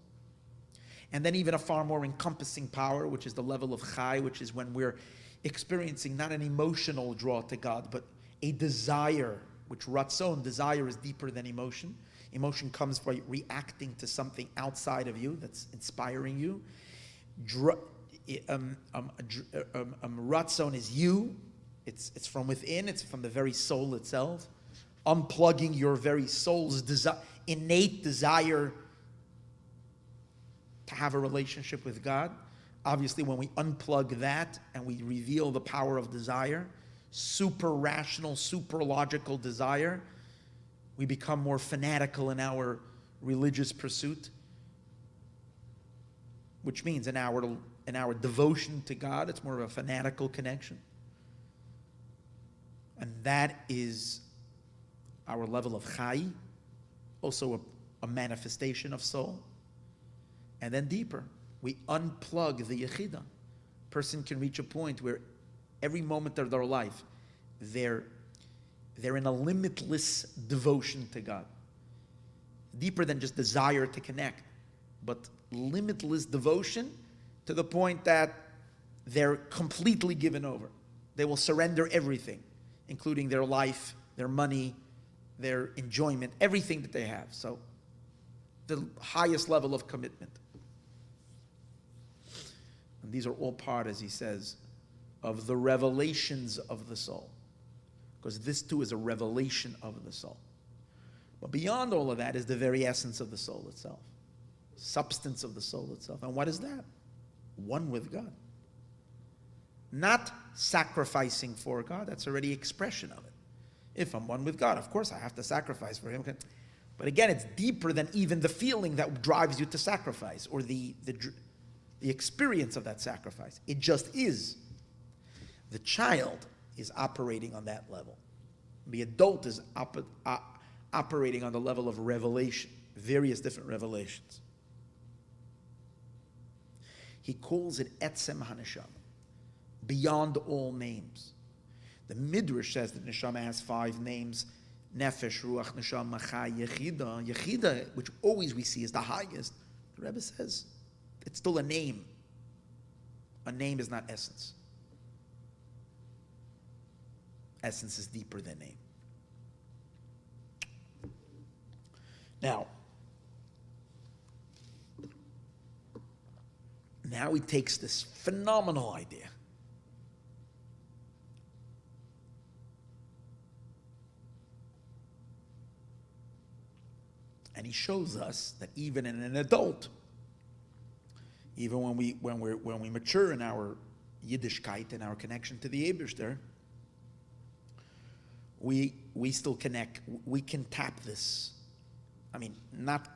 And then even a far more encompassing power, which is the level of chai, which is when we're experiencing not an emotional draw to God, but a desire, which ratzon, desire is deeper than emotion. Emotion comes by reacting to something outside of you that's inspiring you. Ratzon is you. It's from within. It's from the very soul itself. Unplugging your very soul's innate desire to have a relationship with God. Obviously, when we unplug that and we reveal the power of desire, super rational, super logical desire, we become more fanatical in our religious pursuit, which means in our devotion to God, it's more of a fanatical connection. And that is our level of chai, also a manifestation of soul. And then deeper, we unplug the yechida. Person can reach a point where every moment of their life, they're in a limitless devotion to God. Deeper than just desire to connect, but limitless devotion to the point that they're completely given over. They will surrender everything, including their life, their money, their enjoyment, everything that they have. So the highest level of commitment. And these are all part, as he says, of the revelations of the soul. Because this too is a revelation of the soul. But beyond all of that is the very essence of the soul itself. Substance of the soul itself. And what is that? One with God. Not sacrificing for God. That's already expression of it. If I'm one with God, of course I have to sacrifice for Him. But again, it's deeper than even the feeling that drives you to sacrifice or the experience of that sacrifice. It just is. The child is operating on that level. The adult is operating on the level of revelation, various different revelations. He calls it Etzem HaNeshama, beyond all names. The Midrash says that Neshama has 5 names: Nefesh, Ruach, Neshama, Chai, Yechida. Yechida, which always we see is the highest. The Rebbe says it's still a name. A name is not essence. Essence is deeper than name. Now he takes this phenomenal idea and he shows us that even in an adult, even when we mature in our Yiddishkeit and our connection to the Eibishter, we still connect. We can tap this. I mean, not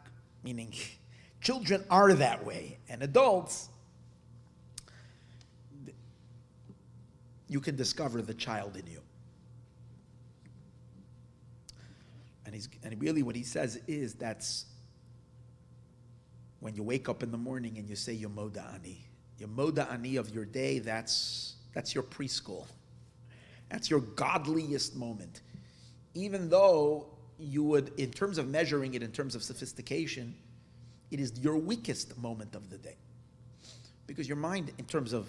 meaning children are that way, and adults, you can discover the child in you. And really what he says is that's when you wake up in the morning and you say your Moda Ani. Your Moda Ani of your day, that's your preschool. That's your godliest moment. Even though you would, in terms of measuring it, in terms of sophistication, it is your weakest moment of the day. Because your mind, in terms of,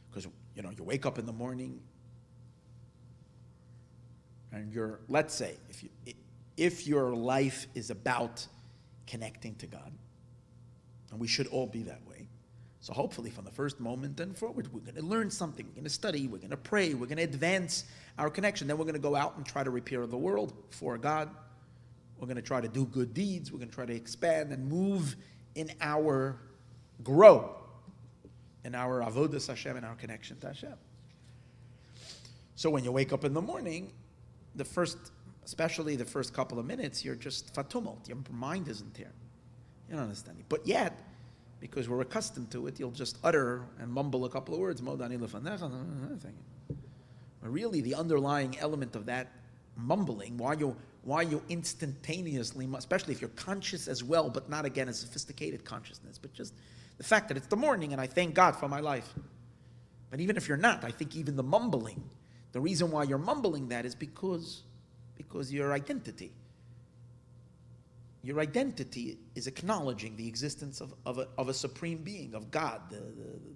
because you wake up in the morning and let's say, if your life is about connecting to God, and we should all be that way, so hopefully from the first moment and forward, we're going to learn something, we're going to study, we're going to pray, we're going to advance our connection. Then we're going to go out and try to repair the world for God. We're going to try to do good deeds. We're going to try to expand and move in our grow, in our avodas Hashem, in our connection to Hashem. So when you wake up in the morning, especially the first couple of minutes, you're just fatumult. Your mind isn't there. You don't understand it. But yet, because we're accustomed to it, you'll just utter and mumble a couple of words. Modani lefanecha. But really, the underlying element of that mumbling, why you instantaneously, especially if you're conscious as well, but not again a sophisticated consciousness, but just the fact that it's the morning and I thank God for my life. But even if you're not, I think even the mumbling, the reason why you're mumbling that is because your identity is acknowledging the existence of a supreme being, of God,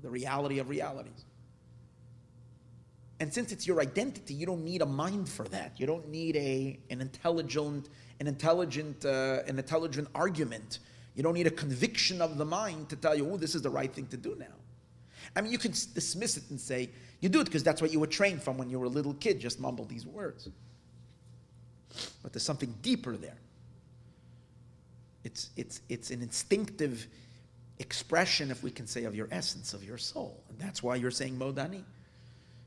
the reality of realities. And since it's your identity, you don't need a mind for that. You don't need an intelligent argument. You don't need a conviction of the mind to tell you, oh, this is the right thing to do now. I mean, you can dismiss it and say, you do it because that's what you were trained from when you were a little kid, just mumble these words. But there's something deeper there. It's an instinctive expression, if we can say, of your essence, of your soul. And that's why you're saying Modani.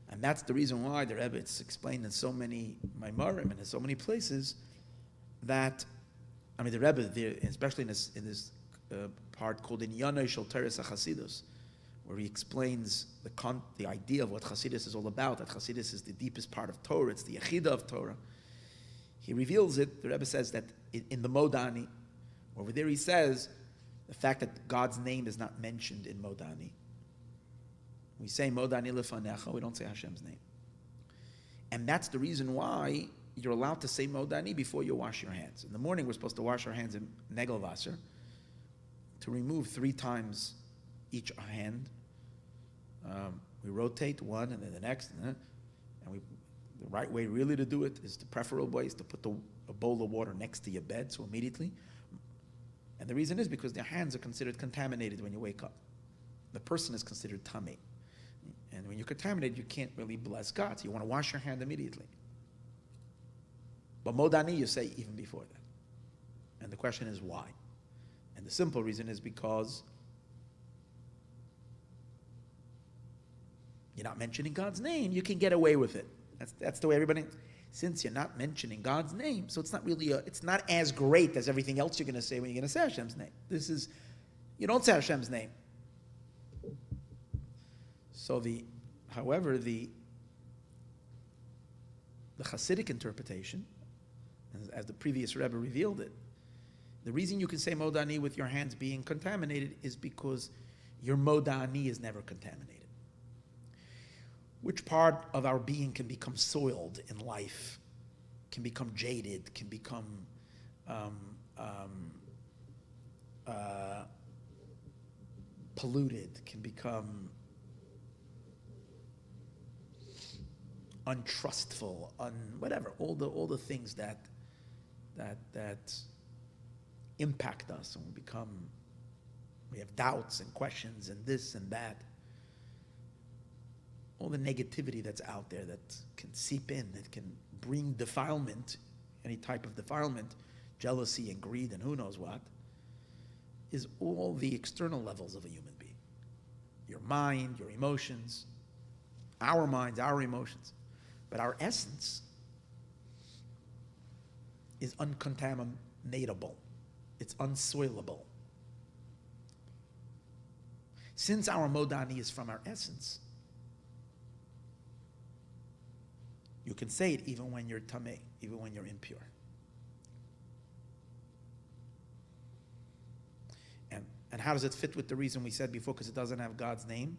And that's the reason why the Rebbe, it's explained in so many Maimarim and in so many places that, I mean, the Rebbe, especially in this part called in Yanei Shel Teres HaChasidus, where he explains the idea of what Chasidus is all about, that Chasidus is the deepest part of Torah, it's the Yechida of Torah. He reveals it, the Rebbe says that in the Modani, over there he says, the fact that God's name is not mentioned in Modani. We say Modani lefanecha, we don't say Hashem's name. And that's the reason why you're allowed to say Modani before you wash your hands. In the morning, we're supposed to wash our hands in Negelwasser to remove 3 times each hand. We rotate one and then the next, and the right way really to do it is the preferable way is to put a bowl of water next to your bed, so immediately. And the reason is because their hands are considered contaminated when you wake up. The person is considered tamei. And when you're contaminated, you can't really bless God. So you want to wash your hand immediately. But Modani, you say even before that. And the question is why? And the simple reason is because you're not mentioning God's name. You can get away with it. That's the way everybody. Since you're not mentioning God's name, so it's not really it's not as great as everything else you're going to say when you're going to say Hashem's name. You don't say Hashem's name. So however, the Hasidic interpretation, as the previous Rebbe revealed it, the reason you can say Modani with your hands being contaminated is because your Modani is never contaminated. Which part of our being can become soiled in life, can become jaded, can become polluted, can become untrustful, whatever, all the things that impact us, and we have doubts and questions and this and that. All the negativity that's out there that can seep in, that can bring defilement, any type of defilement, jealousy and greed and who knows what, is all the external levels of a human being. Your mind, your emotions, our minds, our emotions. But our essence is uncontaminatable. It's unsoilable. Since our Modani is from our essence, you can say it even when you're tamei, even when you're impure. And how does it fit with the reason we said before? Because it doesn't have God's name.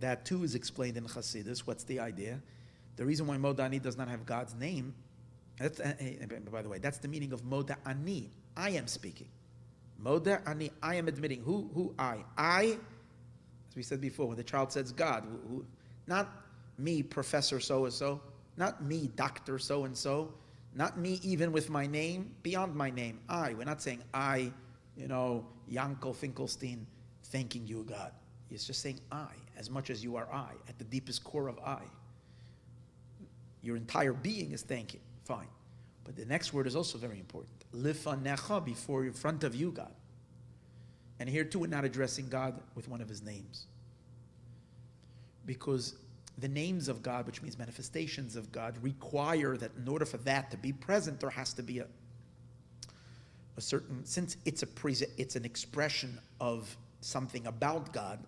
That too is explained in Chassidus. What's the idea? The reason why Modani does not have God's name, by the way, that's the meaning of Modani. I am speaking. Modani, I am admitting. Who I? I, as we said before, when the child says God, not me, Professor so-and-so, not me, Doctor so-and-so, not me even with my name, beyond my name, I. We're not saying I, Yankel Finkelstein, thanking you, God. It's just saying I, as much as you are I, at the deepest core of I. Your entire being is thanking, fine. But the next word is also very important. Lifanecha, before in front of you, God. And here too, we're not addressing God with one of his names. Because the names of God, which means manifestations of God, require that in order for that to be present, there has to be a certain, since it's an expression of something about God,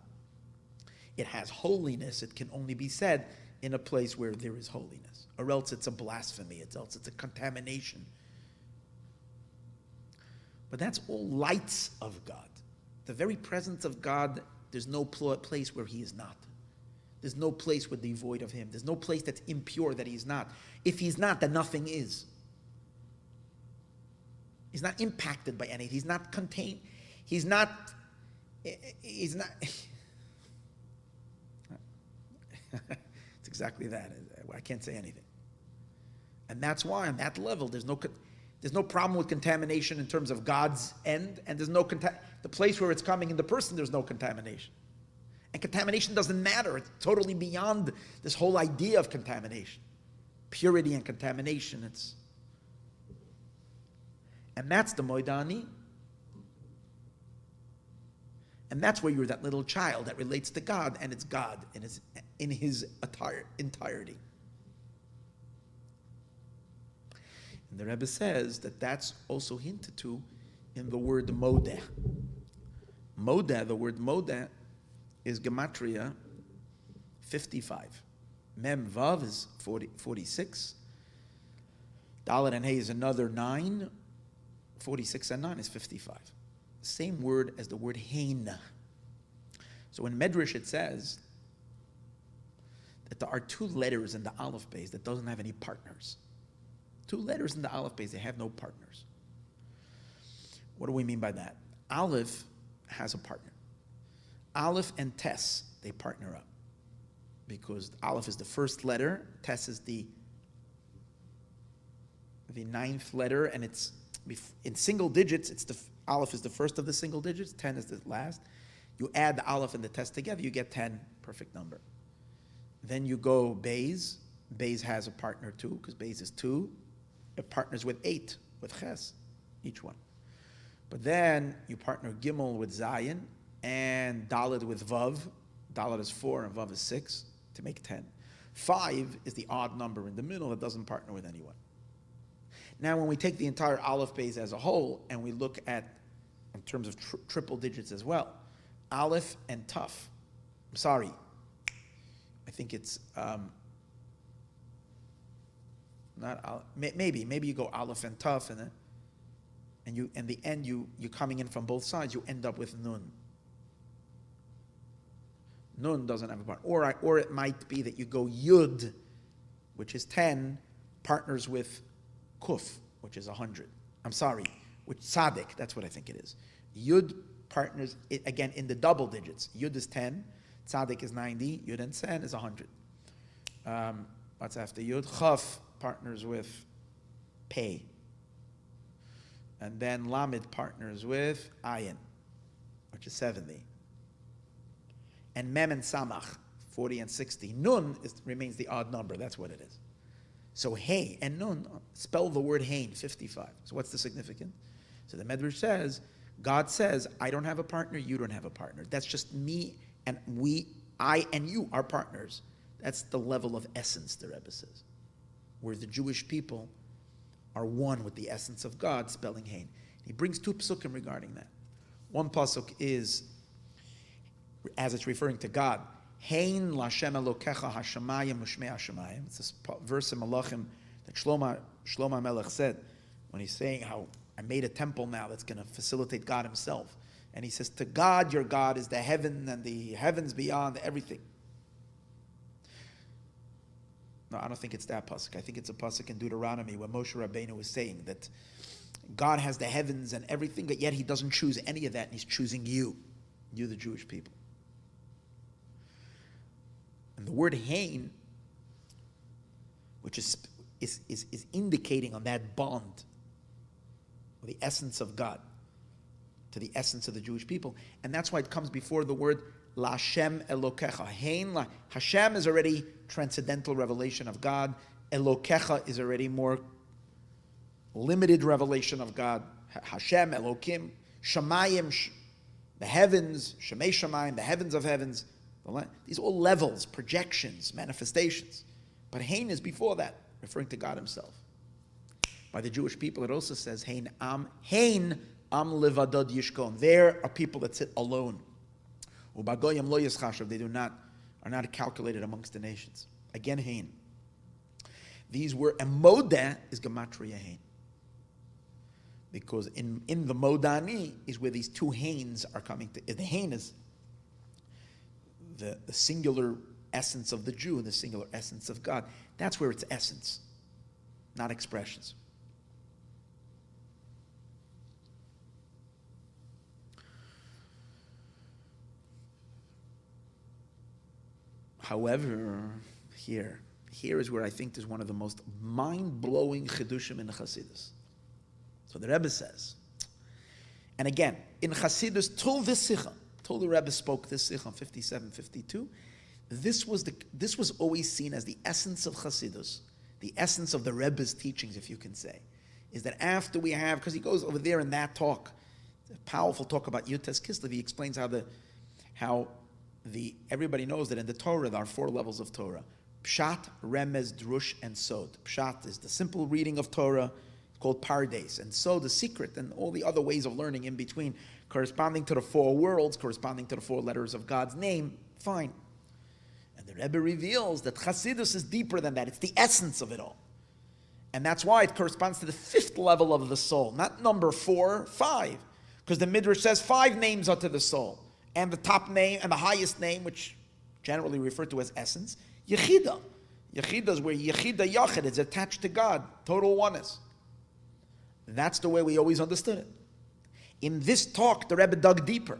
it has holiness, it can only be said in a place where there is holiness, or else it's a blasphemy, else it's a contamination. But that's all lights of God. The very presence of God, there's no place where he is not. There's no place where devoid of him. There's no place that's impure that he's not. If he's not, then nothing is. He's not impacted by anything. He's not contained. It's exactly that. I can't say anything. And that's why on that level, there's no problem with contamination in terms of God's end, and there's the place where it's coming in the person, there's no contamination. And contamination doesn't matter. It's totally beyond this whole idea of contamination. Purity and contamination, and that's the Moedani. And that's where you're that little child that relates to God, and it's God in his entirety. And the Rebbe says that that's also hinted to in the word modeh. Modeh, the word modeh, is gematria 55. Mem Vav is 46. Dalet and Hey is another 9. 46 and 9 is 55. Same word as the word Hein. So in Medrash it says that there are 2 letters in the Aleph base that doesn't have any partners. 2 letters in the Aleph base, they have no partners. What do we mean by that? Aleph has a partner. Aleph and Tes, they partner up. Because Aleph is the first letter, Tes is the 9th letter, and it's in single digits, Aleph is the first of the single digits, 10 is the last. You add the Aleph and the Tes together, you get 10, perfect number. Then you go Beis. Beis has a partner too, because Beis is 2. It partners with 8, with Ches, each one. But then you partner Gimel with Zayin, and Dalet with Vav. Dalet is 4 and Vav is 6 to make 10. 5 is the odd number in the middle that doesn't partner with anyone. Now, when we take the entire Aleph base as a whole and we look at, in terms of triple digits as well, Aleph and Taf. I think it's not maybe you go Aleph and Taf, and you in the end you're coming in from both sides. You end up with Nun. Nun doesn't have a part, or it might be that you go Yud, which is 10, partners with Kuf, which is 100. Which Tzaddik, that's what I think it is. Yud partners, again, in the double digits. Yud is 10, Tzaddik is 90, Yud and Sen is 100. What's after Yud? Chaf partners with Pei. And then Lamed partners with Ayin, which is 70. And Mem and Samach, 40 and 60. Nun remains the odd number, that's what it is. So Hey and Nun spell the word Hein, 55. So what's the significance? So the Medrash says, God says, I don't have a partner, you don't have a partner. That's just me and I and you are partners. That's the level of essence, the Rebbe says, where the Jewish people are one with the essence of God, spelling Hein. He brings 2 psukim regarding that. One pasuk is, as it's referring to God, Hein Lashem Elokecha Hashamayim Ushmei Hashamayim. It's this verse in Malachim that Shlomo Melech said when he's saying how I made a temple now that's going to facilitate God himself. And he says, to God, your God is the heaven and the heavens beyond everything. No, I don't think it's that pasuk. I think it's a pasuk in Deuteronomy where Moshe Rabbeinu was saying that God has the heavens and everything, but yet he doesn't choose any of that, and he's choosing you, the Jewish people. And the word Hein, which is indicating on that bond, the essence of God, to the essence of the Jewish people. And that's why it comes before the word Lashem Elokecha. Hein, Hashem is already transcendental revelation of God. Elokecha is already more limited revelation of God. Hashem, Elokim, Shamayim, the heavens, Shemei Shamayim, the heavens of heavens, These are all levels, projections, manifestations. But Hein is before that, referring to God himself. By the Jewish people, it also says, Hein am levadod yishkon. There are people that sit alone. Ubagoyim lo yischashav. They are not calculated amongst the nations. Again, Hein. These were, and Modeh is Gematria Hein. Because in the Modani is where these two Hains are coming to. The Hein is the singular essence of the Jew and the singular essence of God. That's where it's essence, not expressions. However, here is where I think there's one of the most mind-blowing chidushim in the Chassidus. So the Rebbe says, and again, in Chassidus, till the Rebbe spoke this Sikha, 57, 52, this was always seen as the essence of Chassidus, the essence of the Rebbe's teachings, if you can say, is that after we have, because he goes over there in that talk, a powerful talk about Yutes Kislev, he explains how everybody knows that in the Torah there are 4 levels of Torah: Pshat, Remez, Drush, and Sod. Pshat is the simple reading of Torah, called Pardes, and Sod, the secret, and all the other ways of learning in between, corresponding to the 4 worlds, corresponding to the 4 letters of God's name. Fine. And the Rebbe reveals that Chassidus is deeper than that. It's the essence of it all. And that's why it corresponds to the 5th level of the soul, not number 4, 5. Because the Midrash says 5 names are to the soul. And the top name and the highest name, which generally referred to as essence, Yechida. Yechida is where Yechida Yachid is attached to God, total oneness. That's the way we always understood it. In this talk, the Rebbe dug deeper.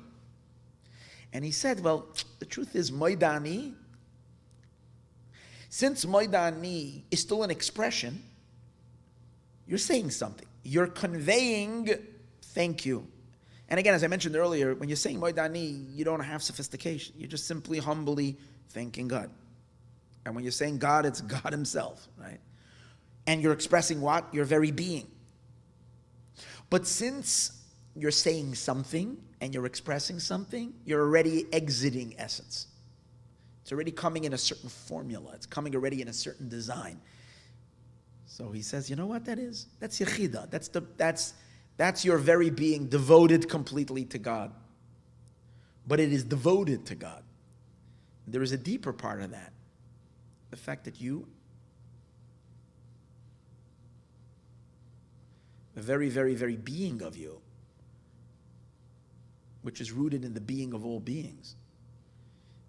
And he said, well, the truth is, Moidani, since Moidani is still an expression, you're saying something. You're conveying thank you. And again, as I mentioned earlier, when you're saying Moidani, you don't have sophistication. You're just simply humbly thanking God. And when you're saying God, it's God himself, right? And you're expressing what? Your very being. But since you're saying something and you're expressing something, you're already exiting essence. It's already coming in a certain formula. It's coming already in a certain design. So he says, you know what that is? That's Yechida. That's your very being devoted completely to God. But it is devoted to God. There is a deeper part of that. The fact that you, the very, very, very being of you, which is rooted in the being of all beings.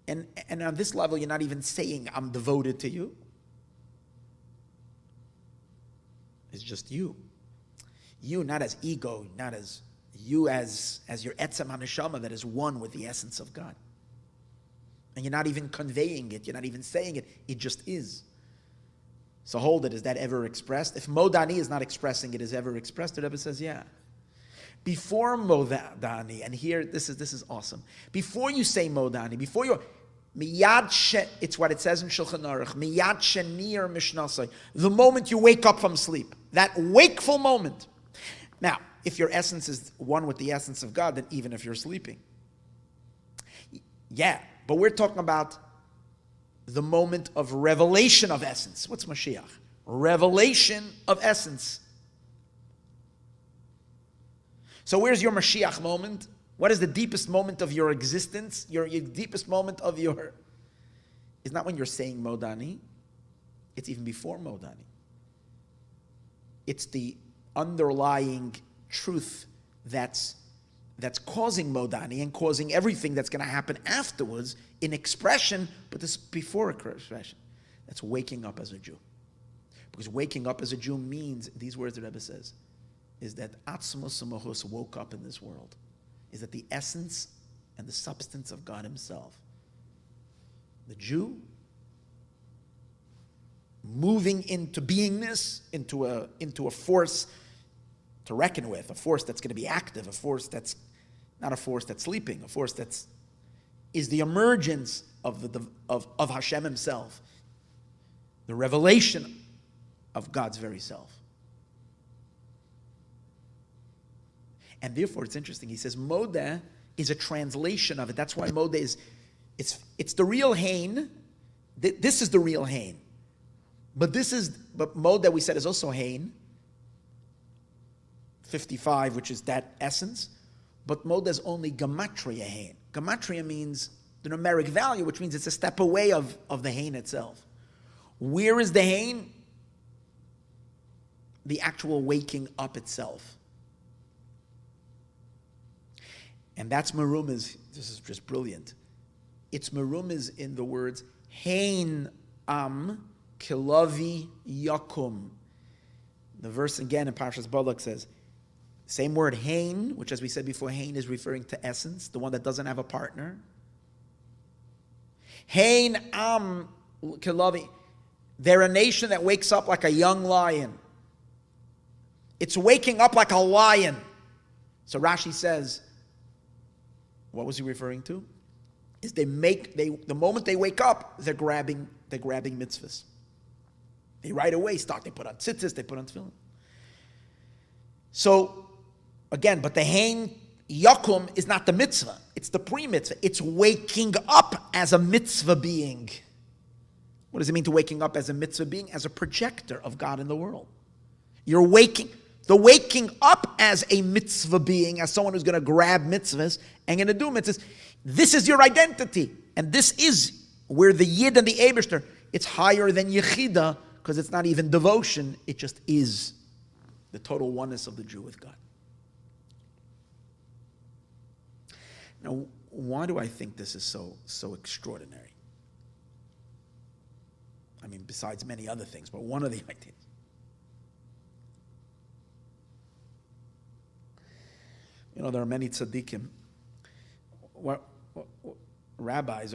And on this level, you're not even saying, I'm devoted to you. It's just you. You, not as ego, not as you as your etzem haneshama that is one with the essence of God. And you're not even conveying it, you're not even saying it, it just is. So hold it, is that ever expressed? If Modani is not expressing it, is ever expressed? The Rebbe says, yeah. Before Modani, and here, this is awesome. Before you say Modani, before you're, it's what it says in Shulchan Aruch, miyad shenir mishnasai, the moment you wake up from sleep, that wakeful moment. Now, if your essence is one with the essence of God, then even if you're sleeping. Yeah, but we're talking about the moment of revelation of essence. What's Mashiach? Revelation of essence. So where's your Mashiach moment? What is the deepest moment of your existence? Your deepest moment of your... It's not when you're saying Modani. It's even before Modani. It's the underlying truth that's causing Modani and causing everything that's going to happen afterwards in expression, but this before expression. That's waking up as a Jew. Because waking up as a Jew means, these words the Rebbe says, is that Atzmos U'Mahus woke up in this world. Is that the essence and the substance of God himself. The Jew moving into beingness, into a force to reckon with, a force that's going to be active, a force that's not a force that's sleeping, a force that's is the emergence of Hashem himself, the revelation of God's very self. And therefore, it's interesting. He says Modeh is a translation of it. That's why Modeh It's the real hain. This is the real hain. But mode that we said is also hain. 55, which is that essence. But mode is only gematria hain. Gematria means the numeric value, which means it's a step away of the hain itself. Where is the hain? The actual waking up itself. And that's Merumiz. This is just brilliant. It's Merumiz in the words Hain am kilavi yakum. The verse again in Parshas Balak says, same word Hain, which as we said before, Hain is referring to essence, the one that doesn't have a partner. Hain am kilavi. They're a nation that wakes up like a young lion. It's waking up like a lion. So Rashi says, what was he referring to? Is the moment they wake up, they're grabbing mitzvahs. They right away start, they put on tzitzis, they put on tefillin. So, again, but the hain yakum is not the mitzvah, it's the pre-mitzvah. It's waking up as a mitzvah being. What does it mean to waking up as a mitzvah being? As a projector of God in the world. You're waking up as a mitzvah being, as someone who's going to grab mitzvahs and going to do mitzvahs. This is your identity. And this is where the Yid and the Eibishter, it's higher than Yechida, because it's not even devotion, it just is the total oneness of the Jew with God. Now, why do I think this is so extraordinary? I mean, besides many other things, but one of the ideas. You know, there are many tzaddikim, rabbis,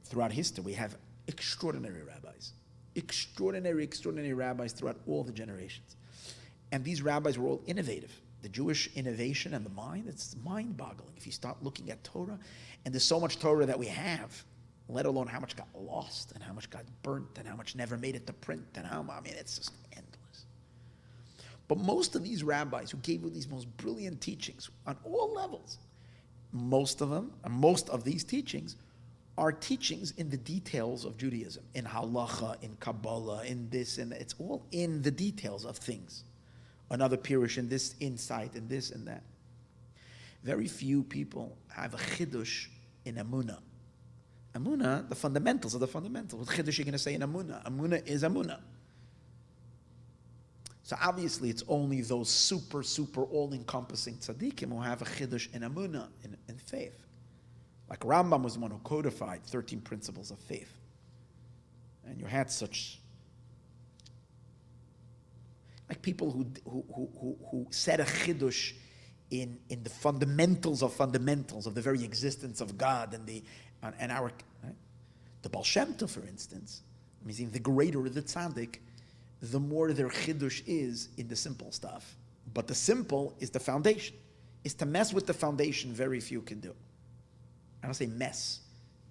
throughout history. We have extraordinary rabbis. Extraordinary rabbis throughout all the generations. And these rabbis were all innovative. The Jewish innovation and the mind, it's mind-boggling. If you start looking at Torah, and there's so much Torah that we have, let alone how much got lost, and how much got burnt, and how much never made it to print, and it's just endless. But most of these rabbis who gave you these most brilliant teachings on all levels, most of these teachings are teachings in the details of Judaism, in halacha, in Kabbalah, in this, and it's all in the details of things. Another pirush in this insight, in this and that. Very few people have a chidush in Amunah. Amunah, the fundamentals of the fundamentals. What chidush are you going to say in Amunah? Amunah is Amunah. So obviously it's only those super all-encompassing tzaddikim who have a chidush in Amunah, in faith. Like Rambam was the one who codified 13 principles of faith. And you had such, like people who said a chidush in the fundamentals of the very existence of God and our, right? The Baal Shem Tov, for instance, I mean, the greater the tzaddik, the more their chidush is in the simple stuff. But the simple is the foundation. Is to mess with the foundation, very few can do. I don't say mess,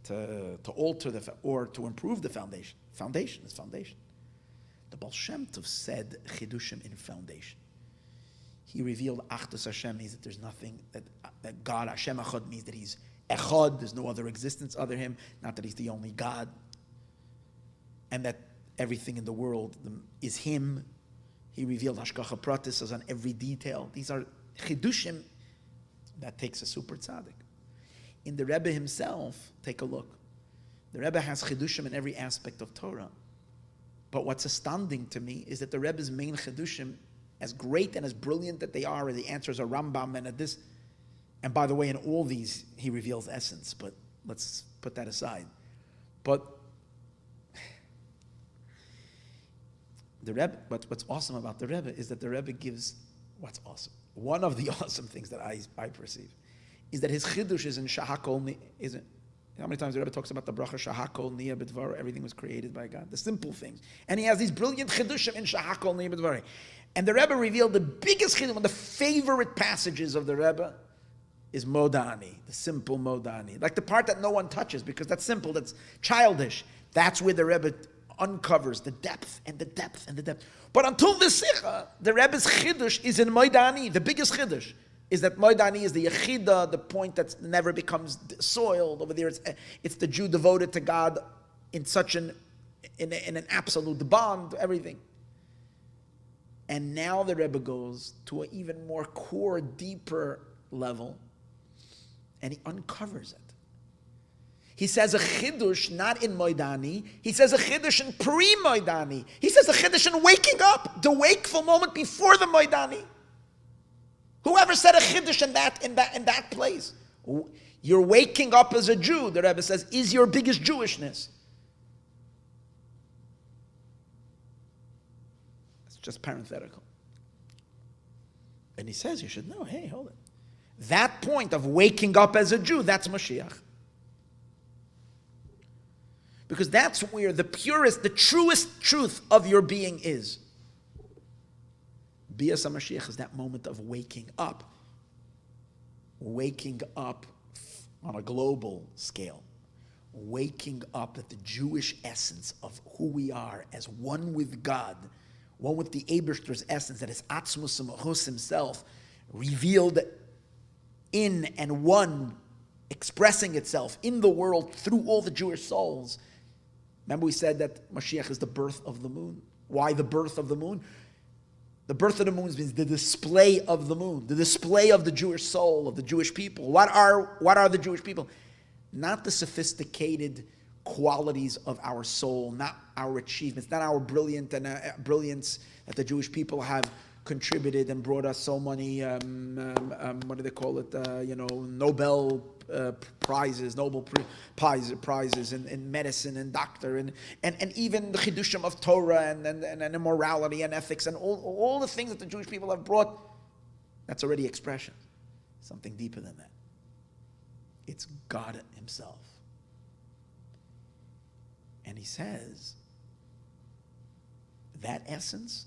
to alter or to improve the foundation. Foundation is foundation. The Baal Shem Tov said chidushim in foundation. He revealed Achdus Hashem means that there's nothing, that God, Hashem Echad, means that He's Echad, there's no other existence other than Him, not that He's the only God, and that everything in the world is Him. He revealed Hashgacha Pratis as on every detail. These are chidushim that takes a super tzaddik. In the Rebbe himself, take a look. The Rebbe has chidushim in every aspect of Torah. But what's astounding to me is that the Rebbe's main chidushim, as great and as brilliant that they are, the answers are Rambam and at this. And by the way, in all these, he reveals essence, but let's put that aside. But the Rebbe, but what's awesome about the Rebbe is that the Rebbe gives what's awesome. One of the awesome things that I perceive is that his chidush is in Shahakol. How many times the Rebbe talks about the bracha Shahakol Nia B'Dvar, everything was created by God, the simple things. And he has these brilliant chidushim in Shahakol Nia B'Dvar. And the Rebbe revealed the biggest chidush, one of the favorite passages of the Rebbe is Modani, the simple Modani. Like the part that no one touches because that's simple, that's childish. That's where the Rebbe uncovers the depth and the depth and the depth. But until the Sikha, the Rebbe's chidush is in Modani, the biggest chidush. is that Moedani is the Yechida, the point that never becomes soiled. Over there, it's the Jew devoted to God in an absolute bond, everything. And now the Rebbe goes to an even more core, deeper level, and he uncovers it. He says a chidush not in Moedani. He says a chidush in pre-Moedani. He says a chidush in waking up, the wakeful moment before the Moedani. Whoever said a chidush in that place? You're waking up as a Jew, the Rebbe says, is your biggest Jewishness. It's just parenthetical. And he says you should know, hey, hold it. That point of waking up as a Jew, that's Mashiach. Because that's where the purest, the truest truth of your being is. Bias HaMashiach is that moment of waking up. Waking up on a global scale. Waking up at the Jewish essence of who we are as one with God. One with the Eibishter's essence, that is Atzmus Mahus himself, revealed in and one, expressing itself in the world through all the Jewish souls. Remember we said that Mashiach is the birth of the moon. Why the birth of the moon? The birth of the moon means the display of the moon, the display of the Jewish soul, of the Jewish people. What are the Jewish people? Not the sophisticated qualities of our soul, not our achievements, not our brilliance that the Jewish people have contributed and brought us so many, what do they call it, Nobel prizes, prizes in medicine and doctor, and even the chidushim of Torah and immorality and ethics and all the things that the Jewish people have brought. That's already expression. Something deeper than that. It's God himself. And he says, that essence,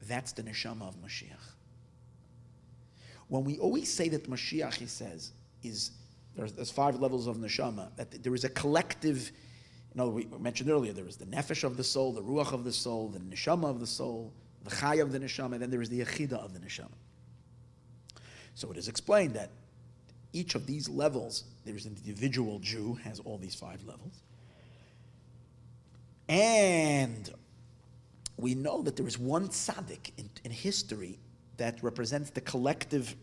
that's the neshama of Mashiach. When we always say that Mashiach, he says, there's 5 levels of neshama, that there is a collective, we mentioned earlier, there is the nefesh of the soul, the ruach of the soul, the neshama of the soul, the chai of the neshama, and then there is the yechida of the neshama. So it is explained that each of these levels, there is an individual Jew, has all these 5 levels. And we know that there is one tzaddik in history that represents the collective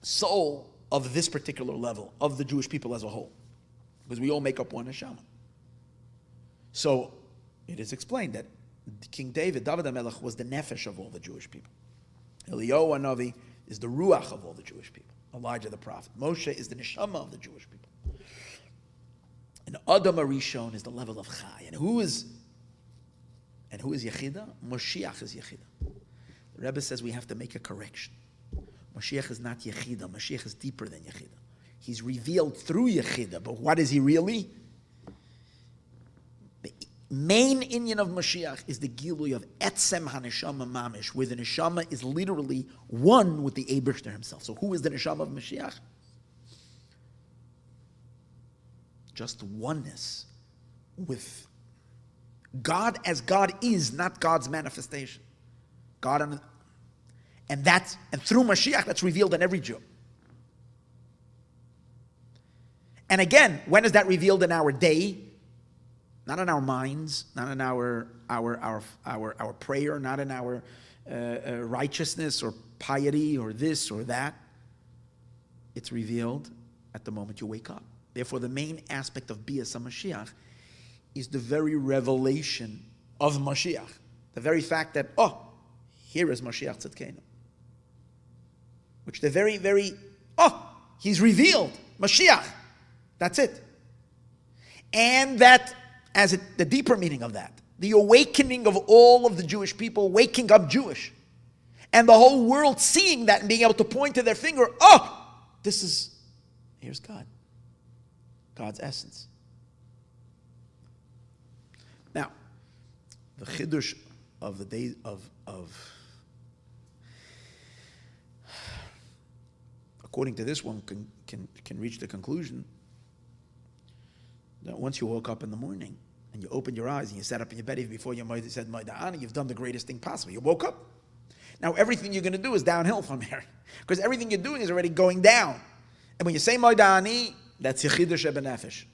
soul of this particular level, of the Jewish people as a whole. Because we all make up one neshama. So it is explained that King David HaMelech, was the nefesh of all the Jewish people. Eliyahu HaNavi is the ruach of all the Jewish people. Elijah the prophet. Moshe is the neshama of the Jewish people. And Adam HaRishon is the level of chai. And who is Yechida? Mashiach is Yechida. The Rebbe says we have to make a correction. Mashiach is not Yechida. Mashiach is deeper than Yechida. He's revealed through Yechida. But what is he really? The main inyan of Mashiach is the Gilui of Etzem HaNeshama Mamish, where the Neshama is literally one with the Eibishter himself. So who is the Neshama of Mashiach? Just oneness with God as God is, not God's manifestation. And through Mashiach, that's revealed in every Jew. And again, when is that revealed in our day? Not in our minds, not in our prayer, not in our righteousness or piety or this or that. It's revealed at the moment you wake up. Therefore, the main aspect of Bias HaMashiach is the very revelation of Mashiach. The very fact that, here is Mashiach Tzidkenu. Which the very, he's revealed. Mashiach. That's it. And that, the deeper meaning of that, the awakening of all of the Jewish people, waking up Jewish. And the whole world seeing that and being able to point to their finger, here's God. God's essence. Now, the chidush of the day of according to this one can reach the conclusion that once you woke up in the morning and you opened your eyes and you sat up in your bed even before you said Maida'ani, you've done the greatest thing possible. You woke up. Now everything you're going to do is downhill from here, because everything you're doing is already going down. And when you say Moidani, that's Yechidush Ebenefesh.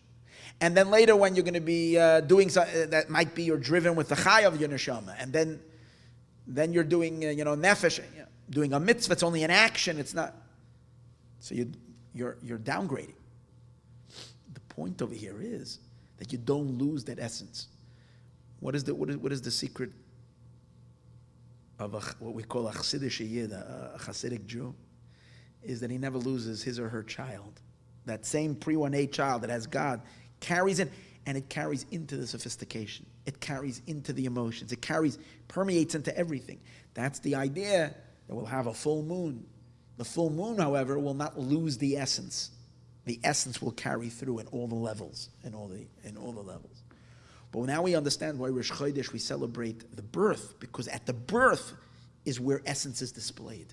And then later when you're going to be doing something that might be you're driven with the Chai of your Neshama, and then you're doing, Nefesh, doing a mitzvah, it's only an action, it's not. So you're downgrading. The point over here is that you don't lose that essence. What is the secret of what we call a Chassidish Yid, a Chassidic Jew? Is that he never loses his or her child. That same pre-1A child that has God carries it, and it carries into the sophistication. It carries into the emotions. It permeates into everything. That's the idea that we'll have a full moon. The full moon, however, will not lose the essence. The essence will carry through in all the levels, in all the levels. But now we understand why Rosh Chodesh we celebrate the birth, because at the birth is where essence is displayed.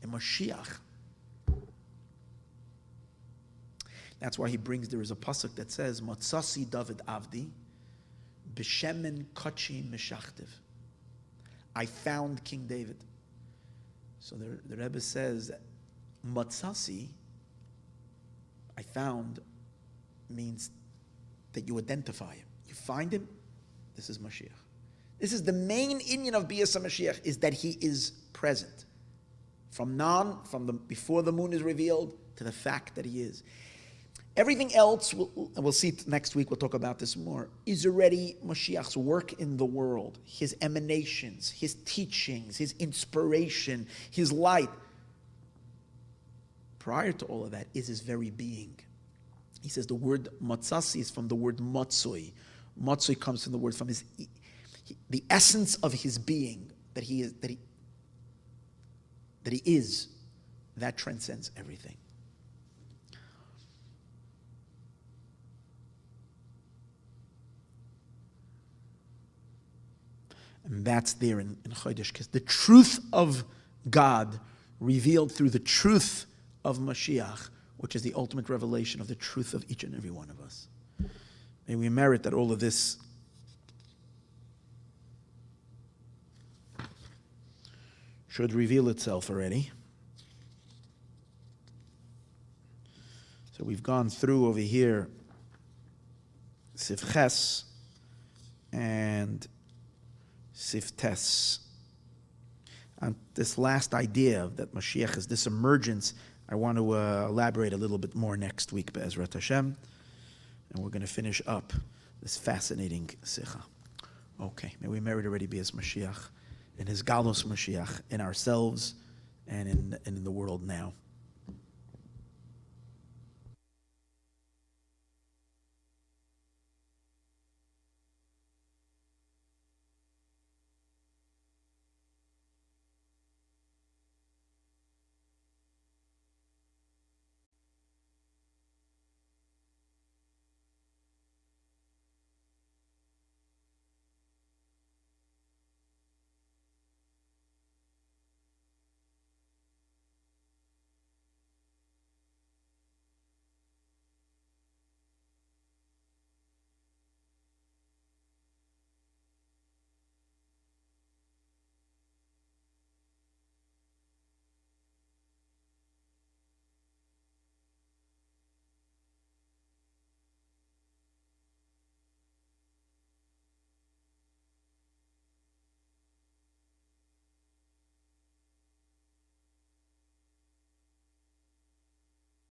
In Mashiach, that's why there is a pasuk that says, Matzasi David Avdi, B'Shemen Kachi Meshachtiv. I found King David. So the Rebbe says, Matzasi, I found, means that you identify him. You find him, this is Mashiach. This is the main inyan of Biyas HaMashiach, is that he is present. Before the moon is revealed, to the fact that he is. Everything else, we'll see next week, we'll talk about this more, is already Mashiach's work in the world, his emanations, his teachings, his inspiration, his light. Prior to all of that is his very being. He says the word matzasi is from the word matzoi. Matzoi comes from the word, from the essence of his being, that he is, that transcends everything. And that's there in Chodesh, because the truth of God revealed through the truth of Mashiach, which is the ultimate revelation of the truth of each and every one of us. May we merit that all of this should reveal itself already. So we've gone through over here Sivches and Siftes. And this last idea that Mashiach is this emergence, I want to elaborate a little bit more next week, Be'ezrat Hashem. And we're going to finish up this fascinating Sikha. Okay, may we merit already be as Mashiach, in his Galus Mashiach, in ourselves and in the world now.